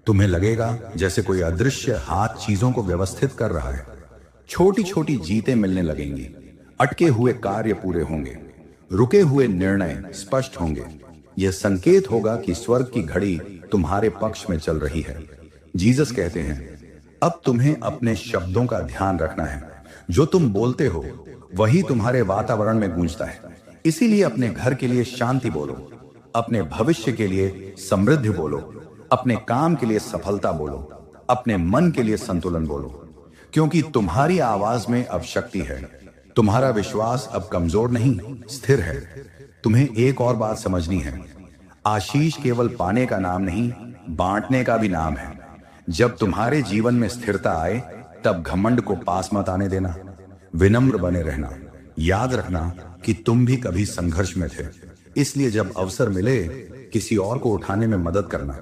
तुम्हें लगेगा जैसे कोई अदृश्य हाथ चीजों को व्यवस्थित कर रहा है। छोटी छोटी जीतें मिलने लगेंगी, अटके हुए कार्य पूरे होंगे, रुके हुए निर्णय स्पष्ट होंगे। यह संकेत होगा कि स्वर्ग की घड़ी तुम्हारे पक्ष में चल रही है। जीसस कहते हैं, अब तुम्हें अपने शब्दों का ध्यान रखना है। जो तुम बोलते हो वही तुम्हारे वातावरण में गूंजता है। इसीलिए अपने घर के लिए शांति बोलो, अपने भविष्य के लिए समृद्धि बोलो, अपने काम के लिए सफलता बोलो, अपने मन के लिए संतुलन बोलो, क्योंकि तुम्हारी आवाज में अब शक्ति है। तुम्हारा विश्वास अब कमजोर नहीं, स्थिर है। तुम्हें एक और बात समझनी है, आशीष केवल पाने का नाम नहीं, बांटने का भी नाम है। जब तुम्हारे जीवन में स्थिरता आए तब घमंड को पास मत आने देना, विनम्र बने रहना। याद रखना कि तुम भी कभी संघर्ष में थे, इसलिए जब अवसर मिले किसी और को उठाने में मदद करना,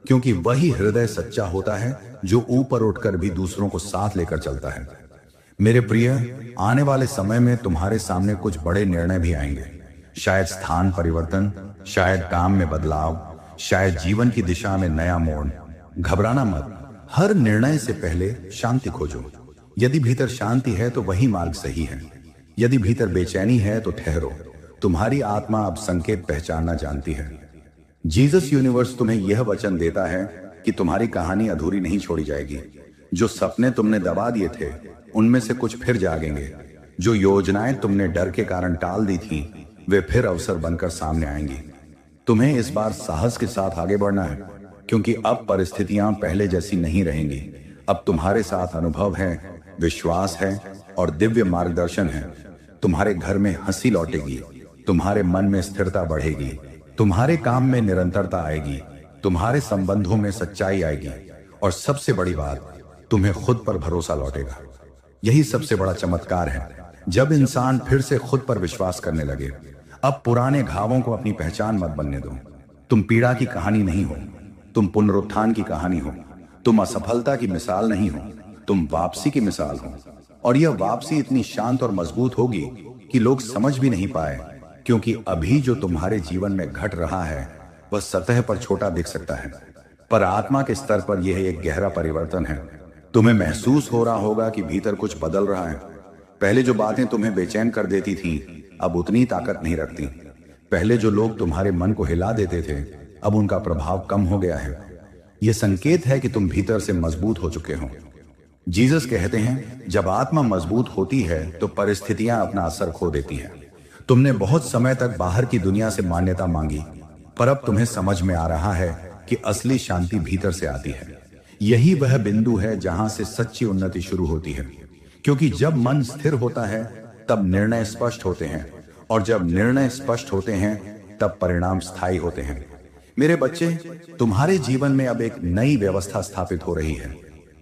क्योंकि वही हृदय सच्चा होता है जो ऊपर उठकर भी दूसरों को साथ लेकर चलता है। मेरे प्रिय, आने वाले समय में तुम्हारे सामने कुछ बड़े निर्णय भी आएंगे। शायद स्थान परिवर्तन, शायद काम में बदलाव, शायद जीवन की दिशा में नया मोड़। घबराना मत, हर निर्णय से पहले शांति खोजो। यदि भीतर शांति है तो वही मार्ग सही है। यदि भीतर बेचैनी है तो ठहरो, तुम्हारी आत्मा अब संकेत पहचानना जानती है। जीसस यूनिवर्स तुम्हें यह वचन देता है कि तुम्हारी कहानी अधूरी नहीं छोड़ी जाएगी। जो सपने तुमने दबा दिए थे उनमें से कुछ फिर जागेंगे। जो योजनाएं तुमने डर के कारण टाल दी थी वे फिर अवसर बनकर सामने आएंगी। तुम्हें इस बार साहस के साथ आगे बढ़ना है, क्योंकि अब परिस्थितियां पहले जैसी नहीं रहेंगी। अब तुम्हारे साथ अनुभव है, विश्वास है और दिव्य मार्गदर्शन है। तुम्हारे घर में हंसी लौटेगी, तुम्हारे मन में स्थिरता बढ़ेगी, तुम्हारे काम में निरंतरता आएगी, तुम्हारे संबंधों में सच्चाई आएगी और सबसे बड़ी बात, तुम्हें खुद पर भरोसा लौटेगा। यही सबसे बड़ा चमत्कार है, जब इंसान फिर से खुद पर विश्वास करने लगे। अब पुराने घावों को अपनी पहचान मत बनने दो। तुम पीड़ा की कहानी नहीं हो, तुम पुनरुत्थान की कहानी हो। तुम असफलता की मिसाल नहीं हो, तुम वापसी की मिसाल हो। और यह वापसी इतनी शांत और मजबूत होगी कि लोग समझ भी नहीं पाए, क्योंकि अभी जो तुम्हारे जीवन में घट रहा है वह सतह पर छोटा दिख सकता है, पर आत्मा के स्तर पर यह एक गहरा परिवर्तन है। तुम्हें महसूस हो रहा होगा कि भीतर कुछ बदल रहा है। पहले जो बातें तुम्हें बेचैन कर देती थीं, अब उतनी ताकत नहीं रखती। पहले जो लोग तुम्हारे मन को हिला देते थे, अब उनका प्रभाव कम हो गया है। यह संकेत है कि तुम भीतर से मजबूत हो चुके हो। जीसस कहते हैं, जब आत्मा मजबूत होती है तो परिस्थितियां अपना असर खो देती हैं। तुमने बहुत समय तक बाहर की दुनिया से मान्यता मांगी, पर अब तुम्हें समझ में आ रहा है कि असली शांति भीतर से आती है। यही वह बिंदु है जहां से सच्ची उन्नति शुरू होती है, क्योंकि जब मन स्थिर होता है तब निर्णय स्पष्ट होते हैं, और जब निर्णय स्पष्ट होते हैं तब परिणाम स्थायी होते हैं। मेरे बच्चे, तुम्हारे जीवन में अब एक नई व्यवस्था स्थापित हो रही है।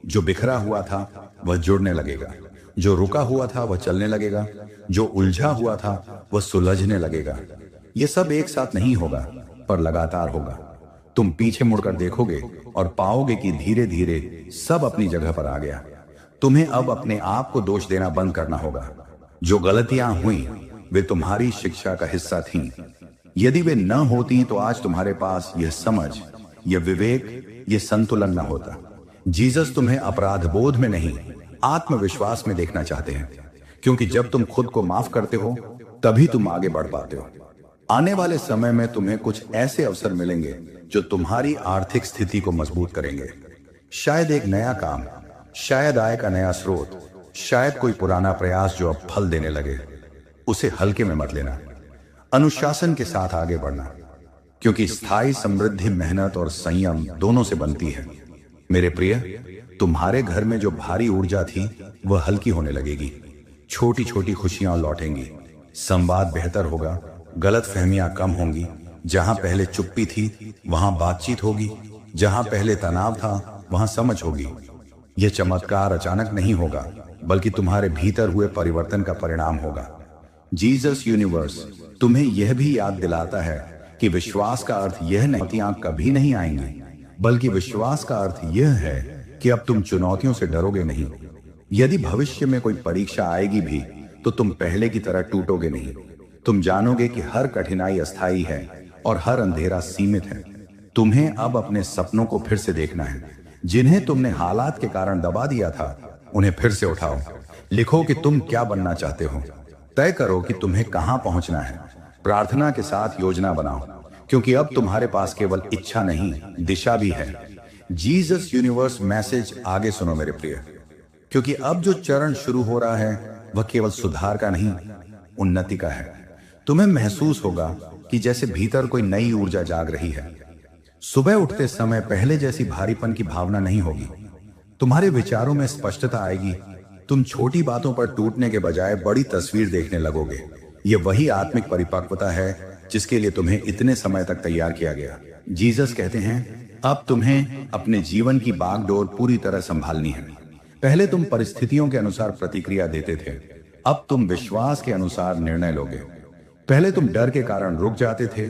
जो बिखरा हुआ था वह जुड़ने लगेगा, जो रुका हुआ था वह चलने लगेगा, जो उलझा हुआ था वह सुलझने लगेगा। यह सब एक साथ नहीं होगा, पर लगातार होगा। तुम पीछे मुड़कर देखोगे और पाओगे कि धीरे धीरे सब अपनी जगह पर आ गया। तुम्हें अब अपने आप को दोष देना बंद करना होगा। जो गलतियां हुई वे तुम्हारी शिक्षा का हिस्सा थीं। यदि वे न होती तो आज तुम्हारे पास यह समझ, यह विवेक, यह संतुलन न होता। जीसस तुम्हें अपराध बोध में नहीं, आत्मविश्वास में देखना चाहते हैं, क्योंकि जब तुम खुद को माफ करते हो तभी तुम आगे बढ़ पाते हो। आने वाले समय में तुम्हें कुछ ऐसे अवसर मिलेंगे जो तुम्हारी आर्थिक स्थिति को मजबूत करेंगे। शायद एक नया काम, शायद आय का नया स्रोत, शायद कोई पुराना प्रयास जो अब फल देने लगे। उसे हल्के में मत लेना, अनुशासन के साथ आगे बढ़ना, क्योंकि स्थायी समृद्धि मेहनत और संयम दोनों से बनती है। मेरे प्रिय, तुम्हारे घर में जो भारी ऊर्जा थी वह हल्की होने लगेगी। छोटी छोटी खुशियां लौटेंगी, संवाद बेहतर होगा, गलत फहमियां कम होंगी। जहां पहले चुप्पी थी वहां बातचीत होगी, जहां पहले तनाव था वहां समझ होगी। यह चमत्कार अचानक नहीं होगा, बल्कि तुम्हारे भीतर हुए परिवर्तन का परिणाम होगा। जीसस यूनिवर्स तुम्हें यह भी याद दिलाता है कि विश्वास का अर्थ यह नहीं कि आप कभी नहीं आएंगे, बल्कि विश्वास का अर्थ यह है कि अब तुम चुनौतियों से डरोगे नहीं। यदि भविष्य में कोई परीक्षा आएगी भी तो तुम पहले की तरह टूटोगे नहीं। तुम जानोगे कि हर कठिनाई अस्थायी है और हर अंधेरा सीमित है। तुम्हें अब अपने सपनों को फिर से देखना है। जिन्हें तुमने हालात के कारण दबा दिया था, उन्हें फिर से उठाओ। लिखो कि तुम क्या बनना चाहते हो। तय करो कि तुम्हें कहां पहुंचना है। प्रार्थना के साथ योजना बनाओ, क्योंकि अब तुम्हारे पास केवल इच्छा नहीं, दिशा भी है। जीसस यूनिवर्स मैसेज आगे सुनो मेरे प्रिय, क्योंकि अब जो चरण शुरू हो रहा है वह केवल सुधार का नहीं, उन्नति का है। तुम्हें महसूस होगा कि जैसे भीतर कोई नई ऊर्जा जाग रही है। सुबह उठते समय पहले जैसी भारीपन की भावना नहीं होगी। तुम्हारे विचारों में स्पष्टता आएगी। तुम छोटी बातों पर टूटने के बजाय बड़ी तस्वीर देखने लगोगे। ये वही आत्मिक परिपक्वता है जिसके लिए तुम्हें इतने समय तक तैयार किया गया। जीसस कहते हैं, अब तुम्हें अपने जीवन की बागडोर पूरी तरह संभालनी है। पहले तुम परिस्थितियों के अनुसार प्रतिक्रिया देते थे, अब तुम विश्वास के अनुसार निर्णय लोगे। पहले तुम डर के कारण रुक जाते थे,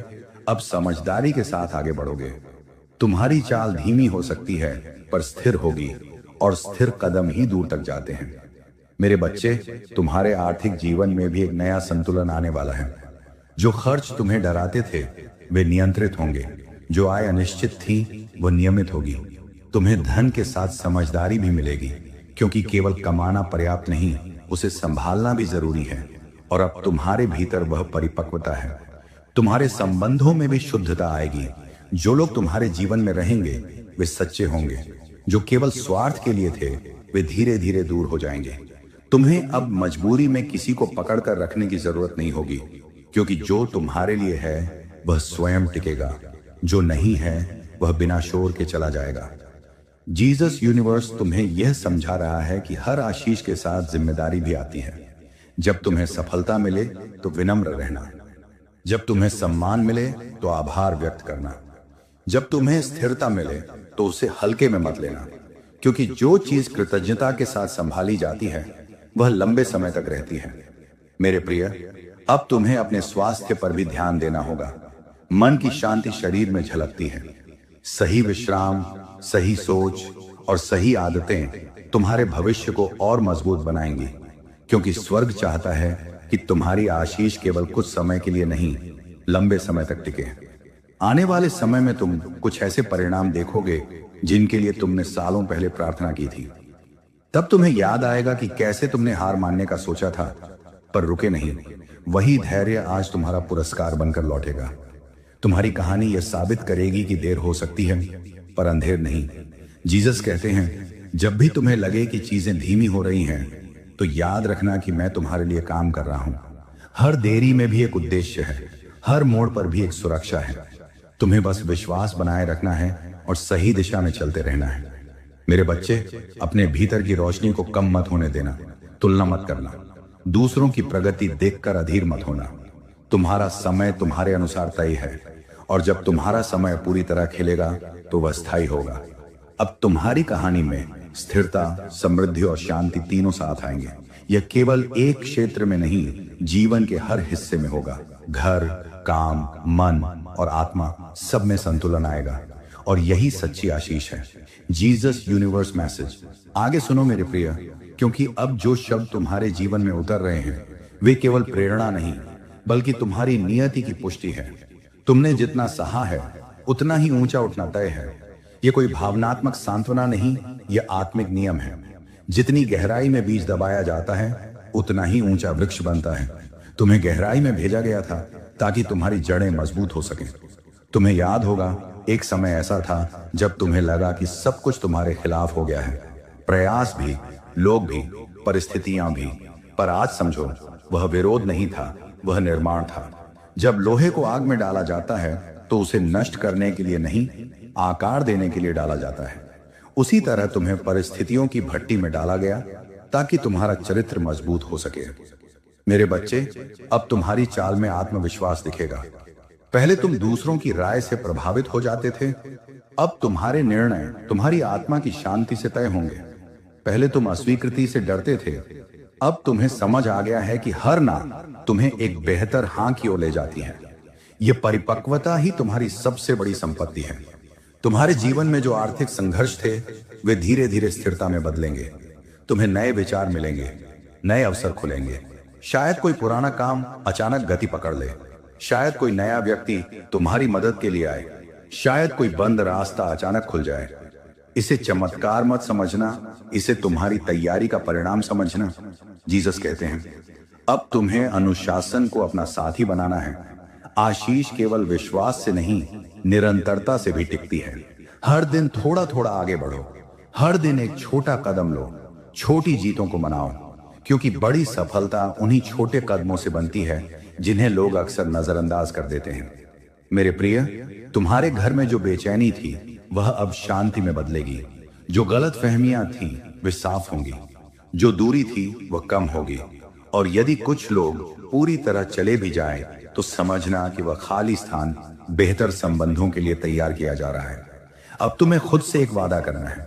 अब समझदारी के साथ आगे बढ़ोगे। तुम्हारी चाल धीमी हो सकती है पर स्थिर होगी, और स्थिर कदम ही दूर तक जाते हैं। मेरे बच्चे, तुम्हारे आर्थिक जीवन में भी एक नया संतुलन आने वाला है। जो खर्च तुम्हें डराते थे वे नियंत्रित होंगे। जो आय अनिश्चित थी वो नियमित होगी। तुम्हें धन के साथ समझदारी भी मिलेगी, क्योंकि केवल कमाना पर्याप्त नहीं, उसे संभालना भी जरूरी है। और अब तुम्हारे भीतर वह परिपक्वता है। तुम्हारे संबंधों में भी शुद्धता आएगी। जो लोग तुम्हारे जीवन में रहेंगे वे सच्चे होंगे। जो केवल स्वार्थ के लिए थे वे धीरे धीरे दूर हो जाएंगे। तुम्हें अब मजबूरी में किसी को पकड़ कर रखने की जरूरत नहीं होगी, क्योंकि जो तुम्हारे लिए है वह स्वयं टिकेगा। जो नहीं है वह बिना शोर के चला जाएगा। जीसस यूनिवर्स तुम्हें यह समझा रहा है कि हर आशीष के साथ जिम्मेदारी भी आती है। जब तुम्हें सफलता मिले तो विनम्र रहना। जब तुम्हें सम्मान मिले तो आभार व्यक्त करना। जब तुम्हें स्थिरता मिले तो उसे हल्के में मत लेना, क्योंकि जो चीज कृतज्ञता के साथ संभाली जाती है वह लंबे समय तक रहती है। मेरे प्रिय, अब तुम्हें अपने स्वास्थ्य पर भी ध्यान देना होगा। मन की शांति शरीर में झलकती है। सही विश्राम, सही सोच और सही आदतें तुम्हारे भविष्य को और मजबूत बनाएंगी, क्योंकि स्वर्ग चाहता है कि तुम्हारी आशीष केवल कुछ समय के लिए नहीं, लंबे समय तक टिके। आने वाले समय में तुम कुछ ऐसे परिणाम देखोगे जिनके लिए तुमने सालों पहले प्रार्थना की थी। तब तुम्हें याद आएगा कि कैसे तुमने हार मानने का सोचा था पर रुके नहीं। वही धैर्य आज तुम्हारा पुरस्कार बनकर लौटेगा। तुम्हारी कहानी यह साबित करेगी कि देर हो सकती है पर अंधेर नहीं। जीसस कहते हैं, जब भी तुम्हें लगे कि चीजें धीमी हो रही हैं, तो याद रखना कि मैं तुम्हारे लिए काम कर रहा हूं। हर देरी में भी एक उद्देश्य है, हर मोड़ पर भी एक सुरक्षा है। तुम्हें बस विश्वास बनाए रखना है और सही दिशा में चलते रहना है। मेरे बच्चे, अपने भीतर की रोशनी को कम मत होने देना। तुलना मत करना। दूसरों की प्रगति देखकर अधीर मत होना। तुम्हारा समय तुम्हारे अनुसार तय है, और जब तुम्हारा समय पूरी तरह खिलेगा तो वह स्थायी होगा। अब तुम्हारी कहानी में स्थिरता, समृद्धि और शांति तीनों साथ आएंगे। यह केवल एक क्षेत्र में नहीं, जीवन के हर हिस्से में होगा। घर, काम, मन और आत्मा, सब में संतुलन आएगा, और यही सच्ची आशीष है। जीसस यूनिवर्स मैसेज आगे सुनो मेरे प्रिय, क्योंकि अब जो शब्द तुम्हारे जीवन में उतर रहे हैं वे केवल प्रेरणा नहीं, बल्कि तुम्हारी नियति की पुष्टि है। तुमने जितना सहा है उतना ही ऊंचा उठना तय है। यह कोई भावनात्मक सांत्वना नहीं, यह आत्मिक नियम है। जितनी गहराई में बीज दबाया जाता है उतना ही ऊंचा वृक्ष बनता है। तुम्हें गहराई में भेजा गया था ताकि तुम्हारी जड़ें मजबूत हो सकें। तुम्हें याद होगा, एक समय ऐसा था जब तुम्हें लगा कि सब कुछ तुम्हारे खिलाफ हो गया है, प्रयास भी, लोग भी, परिस्थितियां भी। पर आज समझो, वह विरोध नहीं था, वह निर्माण था। जब लोहे को आग में डाला जाता है तो उसे नष्ट करने के लिए नहीं, आकार देने के लिए डाला जाता है। उसी तरह तुम्हें परिस्थितियों की भट्टी में डाला गया ताकि तुम्हारा चरित्र मजबूत हो सके। मेरे बच्चे, अब तुम्हारी चाल में आत्मविश्वास दिखेगा। पहले तुम दूसरों की राय से प्रभावित हो जाते थे, अब तुम्हारे निर्णय तुम्हारी आत्मा की शांति से तय होंगे। पहले तुम अस्वीकृति से डरते थे, अब तुम्हें समझ आ गया है कि हर ना तुम्हें एक बेहतर हां की ओर ले जाती है। यह परिपक्वता ही तुम्हारी सबसे बड़ी संपत्ति है। तुम्हारे जीवन में जो आर्थिक संघर्ष थे वे धीरे धीरे स्थिरता में बदलेंगे। तुम्हें नए विचार मिलेंगे, नए अवसर खुलेंगे, शायद कोई पुराना काम अचानक गति पकड़ ले, शायद कोई नया व्यक्ति तुम्हारी मदद के लिए आए, शायद कोई बंद रास्ता अचानक खुल जाए। इसे चमत्कार मत समझना, इसे तुम्हारी तैयारी का परिणाम समझना। जीसस कहते हैं, अब तुम्हें अनुशासन को अपना साथी बनाना है। आशीष केवल विश्वास से नहीं, निरंतरता से भी टिकती है। हर दिन थोड़ा थोड़ा आगे बढ़ो, हर दिन एक छोटा कदम लो, छोटी जीतों को मनाओ, क्योंकि बड़ी सफलता उन्हीं छोटे कदमों से बनती है जिन्हें लोग अक्सर नजरअंदाज कर देते हैं। मेरे प्रिय, तुम्हारे घर में जो बेचैनी थी वह अब शांति में बदलेगी। जो गलतफहमियां थी वे साफ होंगी, जो दूरी थी वह कम होगी। और यदि कुछ लोग पूरी तरह चले भी जाएं, तो समझना कि वह खाली स्थान बेहतर संबंधों के लिए तैयार किया जा रहा है। अब तुम्हें खुद से एक वादा करना है,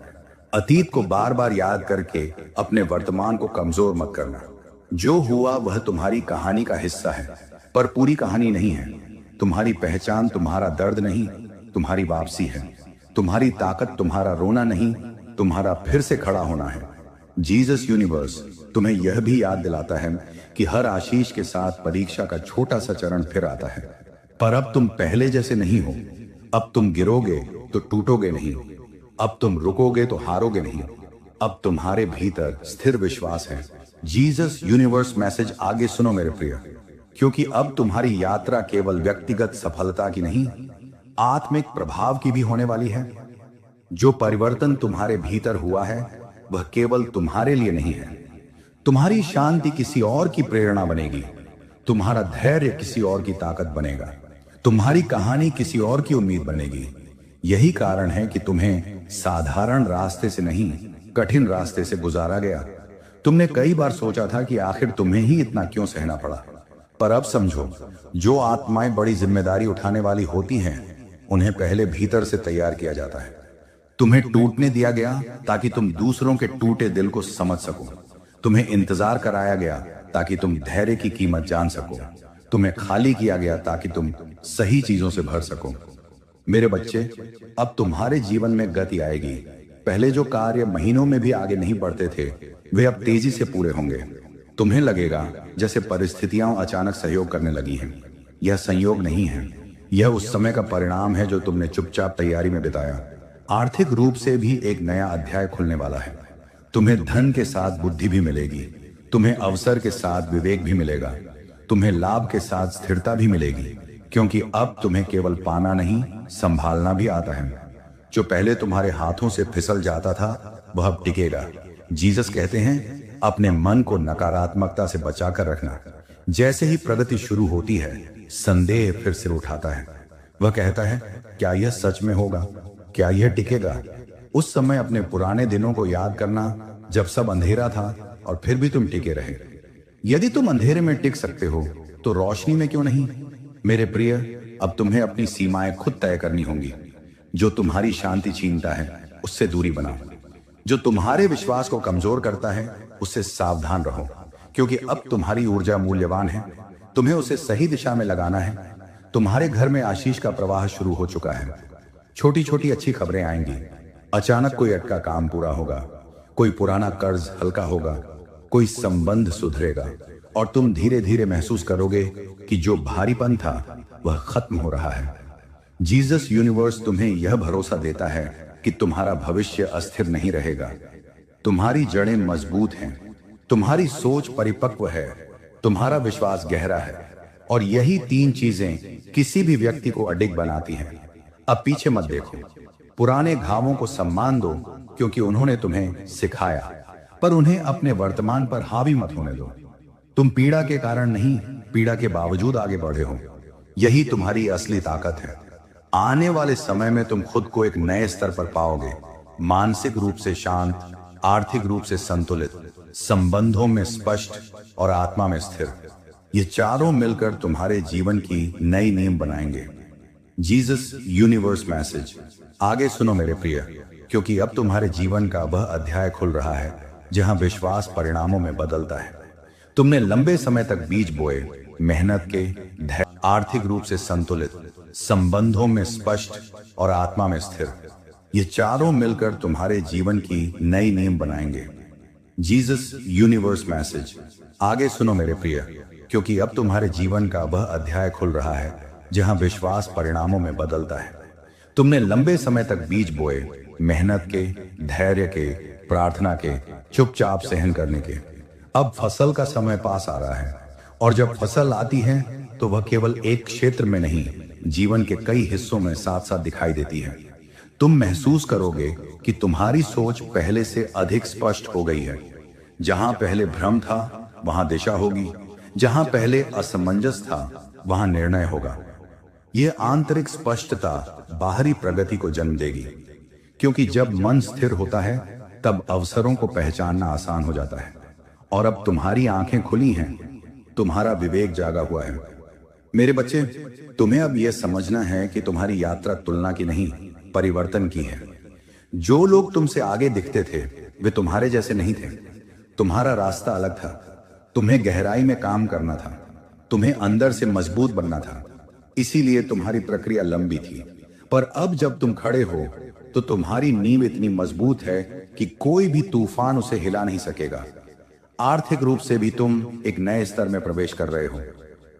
अतीत को बार बार याद करके अपने वर्तमान को कमजोर मत करना। जो हुआ वह तुम्हारी कहानी का हिस्सा है, पर पूरी कहानी नहीं है। तुम्हारी पहचान तुम्हारा दर्द नहीं, तुम्हारी वापसी है। तुम्हारी ताकत तुम्हारा रोना नहीं, तुम्हारा फिर से खड़ा होना है। जीसस यूनिवर्स तुम्हें यह भी याद दिलाता है कि हर आशीष के साथ परीक्षा का छोटा सा चरण फिर आता है। पर अब तुम पहले जैसे नहीं हो। अब तुम गिरोगे तो टूटोगे नहीं, अब तुम रुकोगे तो हारोगे नहीं। अब तुम्हारे भीतर स्थिर विश्वास है। जीसस यूनिवर्स मैसेज आगे सुनो मेरे प्रिय, क्योंकि अब तुम्हारी यात्रा केवल व्यक्तिगत सफलता की नहीं, आत्मिक प्रभाव की भी होने वाली है। जो परिवर्तन तुम्हारे भीतर हुआ है वह केवल तुम्हारे लिए नहीं है। तुम्हारी शांति किसी और की प्रेरणा बनेगी, तुम्हारा धैर्य किसी और की ताकत बनेगा, तुम्हारी कहानी किसी और की उम्मीद बनेगी। यही कारण है कि तुम्हें साधारण रास्ते से नहीं, कठिन रास्ते से गुजारा गया। तुमने कई बार सोचा था कि आखिर तुम्हें ही इतना क्यों सहना पड़ा, पर अब समझो, जो आत्माएं बड़ी जिम्मेदारी उठाने वाली होती हैं उन्हें पहले भीतर से तैयार किया जाता है। तुम्हें टूटने दिया गया ताकि तुम दूसरों के टूटे दिल को समझ सको। तुम्हें इंतजार कराया गया ताकि तुम धैर्य की कीमत जान सको। तुम्हें खाली किया गया ताकि तुम सही चीजों से भर सको। मेरे बच्चे, अब तुम्हारे जीवन में गति आएगी। पहले जो कार्य महीनों में भी आगे नहीं बढ़ते थे, वे अब तेजी से पूरे होंगे। तुम्हें लगेगा जैसे परिस्थितियां अचानक सहयोग करने लगी हैं। यह संयोग नहीं है, यह उस समय का परिणाम है जो तुमने चुपचाप तैयारी में बिताया। आर्थिक रूप से भी एक नया अध्याय खुलने वाला है। तुम्हें धन के साथ बुद्धि भी मिलेगी, तुम्हें अवसर के साथ विवेक भी मिलेगा, तुम्हें लाभ के साथ स्थिरता भी मिलेगी, क्योंकि अब तुम्हें केवल पाना नहीं, संभालना भी आता है। जो पहले तुम्हारे हाथों से फिसल जाता था वह अब टिकेगा। जीसस कहते हैं, अपने मन को नकारात्मकता से बचाकर रखना। जैसे ही प्रगति शुरू होती है, संदेह फिर सिर उठाता है। वह कहता है, क्या यह सच में होगा, क्या यह टिकेगा? उस समय अपने पुराने दिनों को याद करना, जब सब अंधेरा था और फिर भी तुम टिके रहे। यदि तुम अंधेरे में टिक सकते हो तो रोशनी में क्यों नहीं? मेरे प्रिय, अब तुम्हें अपनी सीमाएं खुद तय करनी होंगी। जो तुम्हारी शांति छीनता है उससे दूरी बनाओ। जो तुम्हारे विश्वास को कमजोर करता है उससे सावधान रहो, क्योंकि अब तुम्हारी ऊर्जा मूल्यवान है। तुम्हें उसे सही दिशा में लगाना है। तुम्हारे घर में आशीष का प्रवाह शुरू हो चुका है। छोटी छोटी अच्छी खबरें आएंगी। अचानक कोई अटका काम पूरा होगा, कोई पुराना कर्ज हल्का होगा, कोई संबंध सुधरेगा और तुम धीरे धीरे महसूस करोगे कि जो भारीपन था वह खत्म हो रहा है। जीसस यूनिवर्स तुम्हें यह भरोसा देता है कि तुम्हारा भविष्य अस्थिर नहीं रहेगा। तुम्हारी जड़ें मजबूत हैं, तुम्हारी सोच परिपक्व है, तुम्हारा विश्वास गहरा है, और यही तीन चीजें किसी भी व्यक्ति को अडिग बनाती हैं। अब पीछे मत देखो, पुराने घावों को सम्मान दो, क्योंकि उन्होंने तुम्हें सिखाया, पर उन्हें अपने वर्तमान पर हावी मत होने दो। तुम पीड़ा के कारण नहीं, पीड़ा के बावजूद आगे बढ़े हो। यही तुम्हारी असली ताकत है। आने वाले समय में तुम खुद को एक नए स्तर पर पाओगे, मानसिक रूप से शांत, आर्थिक रूप से संतुलित, संबंधों में स्पष्ट और आत्मा में स्थिर। ये चारों मिलकर तुम्हारे जीवन की नई नींव बनाएंगे। जीसस यूनिवर्स मैसेज आगे सुनो मेरे प्रिय, क्योंकि अब तुम्हारे जीवन का वह अध्याय खुल रहा है जहां विश्वास परिणामों में बदलता है। तुम्हें लंबे समय तक बीज बोए, मेहनत के, धैर्य, आर्थिक रूप से संतुलित, संबंधों में स्पष्ट और आत्मा में स्थिर। जीसस यूनिवर्स मैसेज आगे सुनो मेरे प्रिय, क्योंकि अब तुम्हारे जीवन का वह अध्याय खुल रहा है जहां विश्वास परिणामों में बदलता है। तुमने लंबे समय तक बीज बोए, मेहनत के, धैर्य, आर्थिक रूप से संतुलित, संबंधों में स्पष्ट और आत्मा में स्थिर। ये चारों मिलकर तुम्हारे जीवन की नई नींव बनाएंगे। Jesus universe message. आगे सुनो मेरे प्रिय, क्योंकि अब तुम्हारे जीवन का वह अध्याय खुल रहा है जहां विश्वास परिणामों में बदलता है। तुमने लंबे समय तक बीज बोए, मेहनत के, धैर्य के, प्रार्थना के, चुपचाप सहन करने के। अब फसल का समय पास आ रहा है, और जब फसल आती है तो वह केवल एक क्षेत्र में नहीं, जीवन के कई हिस्सों में साथ साथ दिखाई देती है। तुम महसूस करोगे कि तुम्हारी सोच पहले से अधिक स्पष्ट हो गई है। जहां पहले भ्रम था वहां दिशा होगी, जहां पहले असमंजस था वहां निर्णय होगा। यह आंतरिक स्पष्टता बाहरी प्रगति को जन्म देगी, क्योंकि जब मन स्थिर होता है तब अवसरों को पहचानना आसान हो जाता है। और अब तुम्हारी आंखें खुली हैं, तुम्हारा विवेक जागा हुआ है। मेरे बच्चे, तुम्हें अब यह समझना है कि तुम्हारी यात्रा तुलना की नहीं, परिवर्तन की है। जो लोग तुमसे आगे दिखते थे वे तुम्हारे जैसे नहीं थे। तुम्हारा रास्ता अलग था। तुम्हें गहराई में काम करना था, तुम्हें अंदर से मजबूत बनना था, इसीलिए तुम्हारी प्रक्रिया लंबी थी। पर अब जब तुम खड़े हो तो तुम्हारी नींव इतनी मजबूत है कि कोई भी तूफान उसे हिला नहीं सकेगा। आर्थिक रूप से भी तुम एक नए स्तर में प्रवेश कर रहे हो।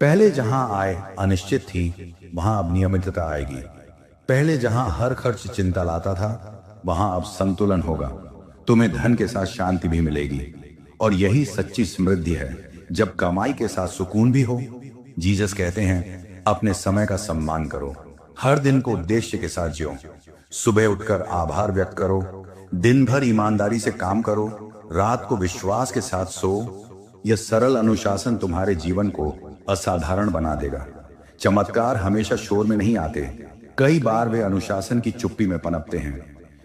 पहले जहां आय अनिश्चित थी वहां अब नियमितता आएगी। पहले जहां हर खर्च चिंता लाता था वहां अब संतुलन होगा। तुम्हें धन के साथ शांति भी मिलेगी, और यही सच्ची समृद्धि है, जब कमाई के साथ सुकून भी हो। जीसस कहते हैं, अपने समय का सम्मान करो, हर दिन को उद्देश्य के साथ जियो। सुबह उठकर आभार व्यक्त करो, दिन भर ईमानदारी से काम करो, रात को विश्वास के साथ सो। यह सरल अनुशासन तुम्हारे जीवन को असाधारण बना देगा। चमत्कार हमेशा शोर में नहीं आते, कई बार वे अनुशासन की चुप्पी में पनपते हैं।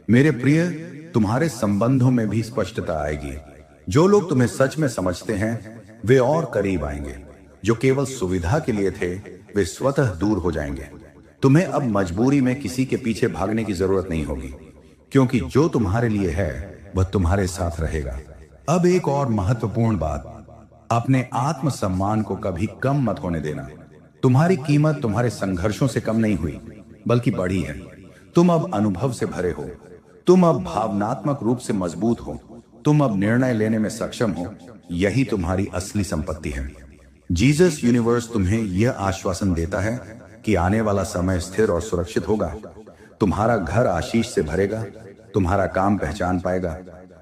मेरे प्रिय, तुम्हारे संबंधों में भी स्पष्टता आएगी। जो लोग तुम्हें सच में समझते हैं वे और करीब आएंगे। जो केवल सुविधा के लिए थे वे स्वतः दूर हो जाएंगे। तुम्हें अब मजबूरी में किसी के पीछे भागने की जरूरत नहीं होगी, क्योंकि जो तुम्हारे लिए है वह तुम्हारे साथ रहेगा। अब एक और महत्वपूर्ण बात, अपने आत्मसम्मान को कभी कम मत होने देना। तुम्हारी कीमत तुम्हारे संघर्षों से कम नहीं हुई, बल्कि बढ़ी है। तुम अब अनुभव से भरे हो, तुम अब भावनात्मक रूप से मजबूत हो, तुम अब निर्णय लेने में सक्षम हो। यही तुम्हारी असली संपत्ति है। जीसस यूनिवर्स तुम्हें यह आश्वासन देता है कि आने वाला समय स्थिर और सुरक्षित होगा। तुम्हारा घर आशीष से भरेगा, तुम्हारा काम पहचान पाएगा,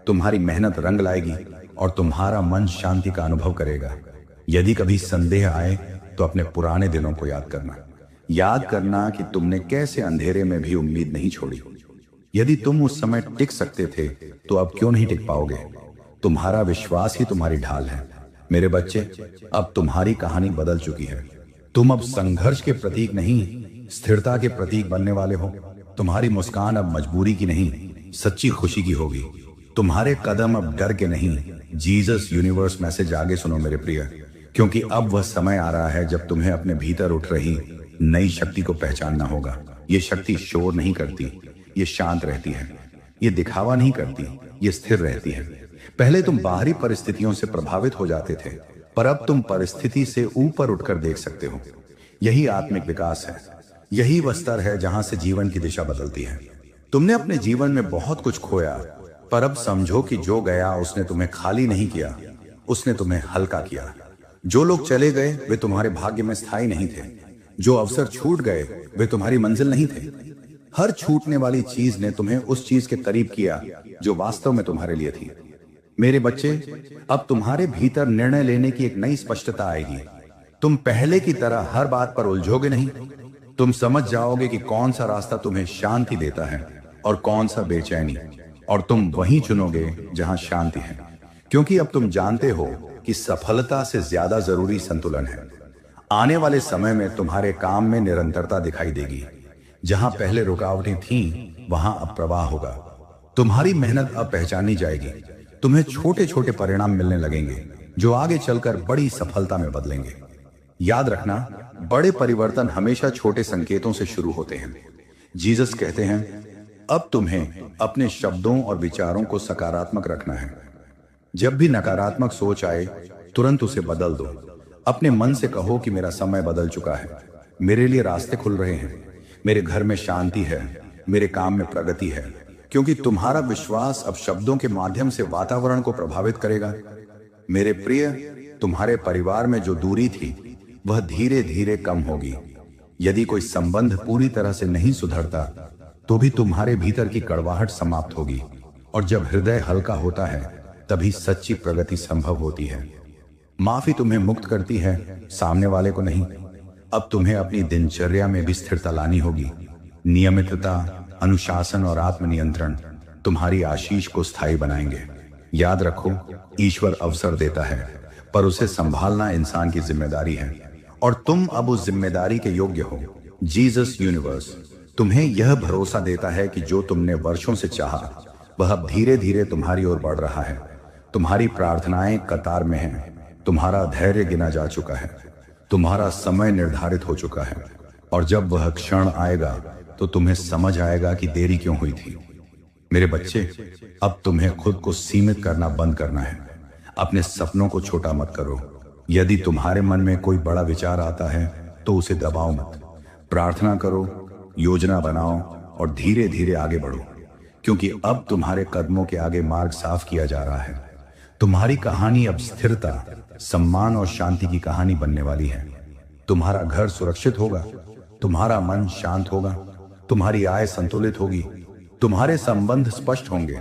तुम्हारी मेहनत रंग लाएगी, और तुम्हारा मन शांति का अनुभव करेगा। यदि कभी संदेह आए तो अपने पुराने दिनों को याद करना कि तुमने कैसे अंधेरे में भी उम्मीद नहीं छोड़ी। यदि तुम उस समय टिक सकते थे तो अब क्यों नहीं टिक पाओगे? तुम्हारा विश्वास ही तुम्हारी ढाल है। मेरे बच्चे, अब तुम्हारी कहानी बदल चुकी है। तुम अब संघर्ष के प्रतीक नहीं, स्थिरता के प्रतीक बनने वाले हो। तुम्हारी मुस्कान अब मजबूरी की नहीं, सच्ची खुशी की होगी। तुम्हारे कदम अब डर के नहीं। जीसस यूनिवर्स मैसेज आगे सुनो मेरे प्रिय, क्योंकि अब वह समय आ रहा है जब तुम्हें अपने भीतर उठ रही नई शक्ति को पहचानना होगा। ये शक्ति शोर नहीं करती, ये शांत रहती है। ये दिखावा नहीं करती, ये स्थिर रहती है। पहले तुम बाहरी परिस्थितियों से प्रभावित हो जाते थे, पर अब तुम परिस्थिति से ऊपर उठकर देख सकते हो। यही आत्मिक विकास है। यही वह स्तर है जहां से जीवन की दिशा बदलती है। तुमने अपने जीवन में बहुत कुछ खोया, पर अब समझो कि जो गया उसने तुम्हें खाली नहीं किया, उसने तुम्हें हल्का किया। जो लोग चले गए वे तुम्हारे भाग्य में स्थायी नहीं थे। जो अवसर छूट गए वे तुम्हारी मंजिल नहीं थे। हर छूटने वाली चीज ने तुम्हें उस चीज के करीब किया जो वास्तव में तुम्हारे लिए थी। मेरे बच्चे, अब तुम्हारे भीतर निर्णय लेने की एक नई स्पष्टता आएगी। तुम पहले की तरह हर बात पर उलझोगे नहीं। तुम समझ जाओगे कि कौन सा रास्ता तुम्हें शांति देता है और कौन सा बेचैनी, और तुम वहीं चुनोगे जहां शांति है, क्योंकि अब तुम जानते हो कि सफलता से ज्यादा जरूरी संतुलन है। आने वाले समय में तुम्हारे काम में निरंतरता दिखाई देगी। जहां पहले रुकावटें थीं, वहां अब प्रवाह होगा। तुम्हारी मेहनत अब पहचानी जाएगी। तुम्हें छोटे छोटे परिणाम मिलने लगेंगे जो आगे चलकर बड़ी सफलता में बदलेंगे। याद रखना, बड़े परिवर्तन हमेशा छोटे संकेतों से शुरू होते हैं। जीसस कहते हैं, अब तुम्हें अपने शब्दों और विचारों को सकारात्मक रखना है। जब भी नकारात्मक सोच आए तुरंत उसे बदल दो। अपने मन से कहो कि मेरा समय बदल चुका है, मेरे लिए रास्ते खुल रहे हैं, मेरे घर में शांति है, मेरे काम में प्रगति है, क्योंकि तुम्हारा विश्वास अब शब्दों के माध्यम से वातावरण को प्रभावित करेगा। मेरे प्रिय, तुम्हारे परिवार में जो दूरी थी वह धीरे धीरे कम होगी। यदि कोई संबंध पूरी तरह से नहीं सुधरता तो भी तुम्हारे भीतर की कड़वाहट समाप्त होगी, और जब हृदय हल्का होता है तभी सच्ची प्रगति संभव होती है। माफी तुम्हें मुक्त करती है, सामने वाले को नहीं। अब तुम्हें अपनी दिनचर्या में भी स्थिरता लानी होगी। नियमितता, अनुशासन और आत्मनियंत्रण तुम्हारी आशीष को स्थायी बनाएंगे। याद रखो, ईश्वर अवसर देता है, पर उसे संभालना इंसान की जिम्मेदारी है, और तुम अब उस जिम्मेदारी के योग्य हो। जीसस यूनिवर्स तुम्हें यह भरोसा देता है कि जो तुमने वर्षों से चाहा वह अब धीरे धीरे तुम्हारी ओर बढ़ रहा है। तुम्हारी प्रार्थनाएं कतार में हैं, तुम्हारा धैर्य गिना जा चुका है, तुम्हारा समय निर्धारित हो चुका है, और जब वह क्षण आएगा तो तुम्हें समझ आएगा कि देरी क्यों हुई थी। मेरे बच्चे, अब तुम्हें खुद को सीमित करना बंद करना है। अपने सपनों को छोटा मत करो। यदि तुम्हारे मन में कोई बड़ा विचार आता है तो उसे दबाओ मत। प्रार्थना करो, योजना बनाओ और धीरे धीरे आगे बढ़ो, क्योंकि अब तुम्हारे कदमों के आगे मार्ग साफ किया जा रहा है। तुम्हारी कहानी अब स्थिरता, सम्मान और शांति की कहानी बनने वाली है। तुम्हारा घर सुरक्षित होगा, तुम्हारा मन शांत होगा, तुम्हारी आय संतुलित होगी, तुम्हारे संबंध स्पष्ट होंगे,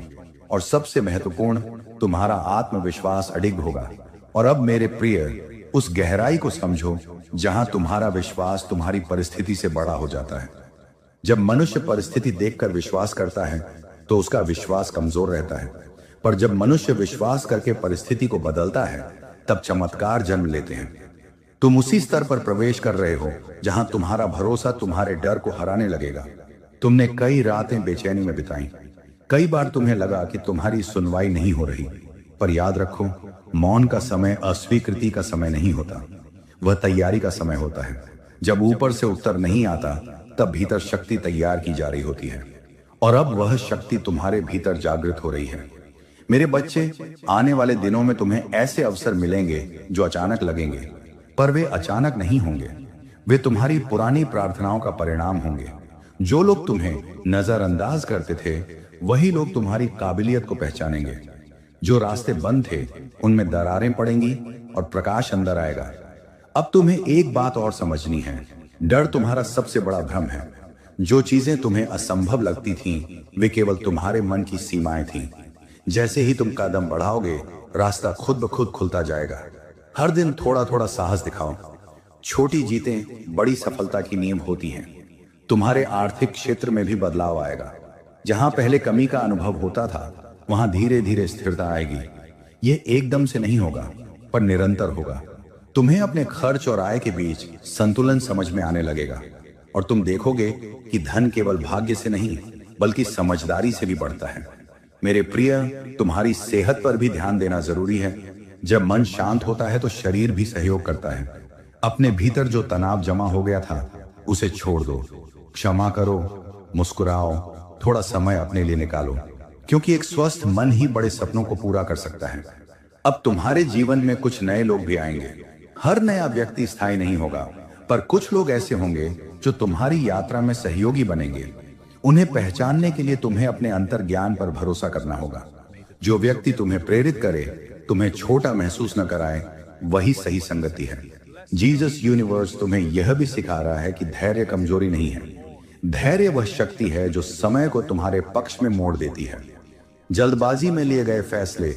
और सबसे महत्वपूर्ण, तुम्हारा आत्मविश्वास अडिग होगा। और अब मेरे प्रिय, उस गहराई को समझो जहां तुम्हारा विश्वास तुम्हारी परिस्थिति से बड़ा हो जाता है। जब मनुष्य परिस्थिति देखकर विश्वास करता है तो उसका विश्वास कमजोर रहता है, पर जब मनुष्य विश्वास करके परिस्थिति को बदलता है तब चमत्कार जन्म लेते हैं। तुम उसी स्तर पर प्रवेश कर रहे हो जहां तुम्हारा भरोसा तुम्हारे डर को हराने लगेगा। तुमने कई रातें बेचैनी में बिताई, कई बार तुम्हें लगा कि तुम्हारी सुनवाई नहीं हो रही, पर याद रखो, मौन का समय अस्वीकृति का समय नहीं होता, वह तैयारी का समय होता है। जब ऊपर से उत्तर नहीं आता तब भीतर शक्ति तैयार की जा रही होती है, और अब वह शक्ति तुम्हारे भीतर जागृत हो रही है। मेरे बच्चे, आने वाले दिनों में तुम्हें ऐसे अवसर मिलेंगे जो अचानक लगेंगे, पर वे अचानक नहीं होंगे। वे तुम्हारी पुरानी प्रार्थनाओं का परिणाम होंगे। जो लोग तुम्हें नजरअंदाज करते थे वही लोग तुम्हारी काबिलियत को पहचानेंगे। जो रास्ते बंद थे उनमें दरारें पड़ेंगी और प्रकाश अंदर आएगा। अब तुम्हें एक बात और समझनी है, डर तुम्हारा सबसे बड़ा भ्रम है। जो चीजें तुम्हें असंभव लगती थीं, वे केवल तुम्हारे मन की सीमाएं थीं। जैसे ही तुम कदम बढ़ाओगे, रास्ता खुद ब खुद खुलता जाएगा। हर दिन थोड़ा थोड़ा साहस दिखाओ। छोटी जीतें बड़ी सफलता की नींव होती हैं। तुम्हारे आर्थिक क्षेत्र में भी बदलाव आएगा। जहां पहले कमी का अनुभव होता था वहां धीरे धीरे स्थिरता आएगी। यह एकदम से नहीं होगा, पर निरंतर होगा। तुम्हें अपने खर्च और आय के बीच संतुलन समझ में आने लगेगा, और तुम देखोगे कि धन केवल भाग्य से नहीं बल्कि समझदारी से भी बढ़ता है। मेरे प्रिय, तुम्हारी सेहत पर भी ध्यान देना जरूरी है। जब मन शांत होता है तो शरीर भी सहयोग करता है। अपने भीतर जो तनाव जमा हो गया था उसे छोड़ दो, क्षमा करो, मुस्कुराओ, थोड़ा समय अपने लिए निकालो, क्योंकि एक स्वस्थ मन ही बड़े सपनों को पूरा कर सकता है। अब तुम्हारे जीवन में कुछ नए लोग भी आएंगे। हर नया व्यक्ति स्थायी नहीं होगा, पर कुछ लोग ऐसे होंगे जो तुम्हारी यात्रा में सहयोगी बनेंगे। उन्हें पहचानने के लिए तुम्हें अपने अंतर ज्ञान पर भरोसा करना होगा। जो व्यक्ति तुम्हें प्रेरित करे, तुम्हें छोटा महसूस न कराए, वही सही संगति है। जीसस यूनिवर्स तुम्हें यह भी सिखा रहा है कि धैर्य कमजोरी नहीं है। धैर्य वह शक्ति है जो समय को तुम्हारे पक्ष में मोड़ देती है। जल्दबाजी में लिए गए फैसले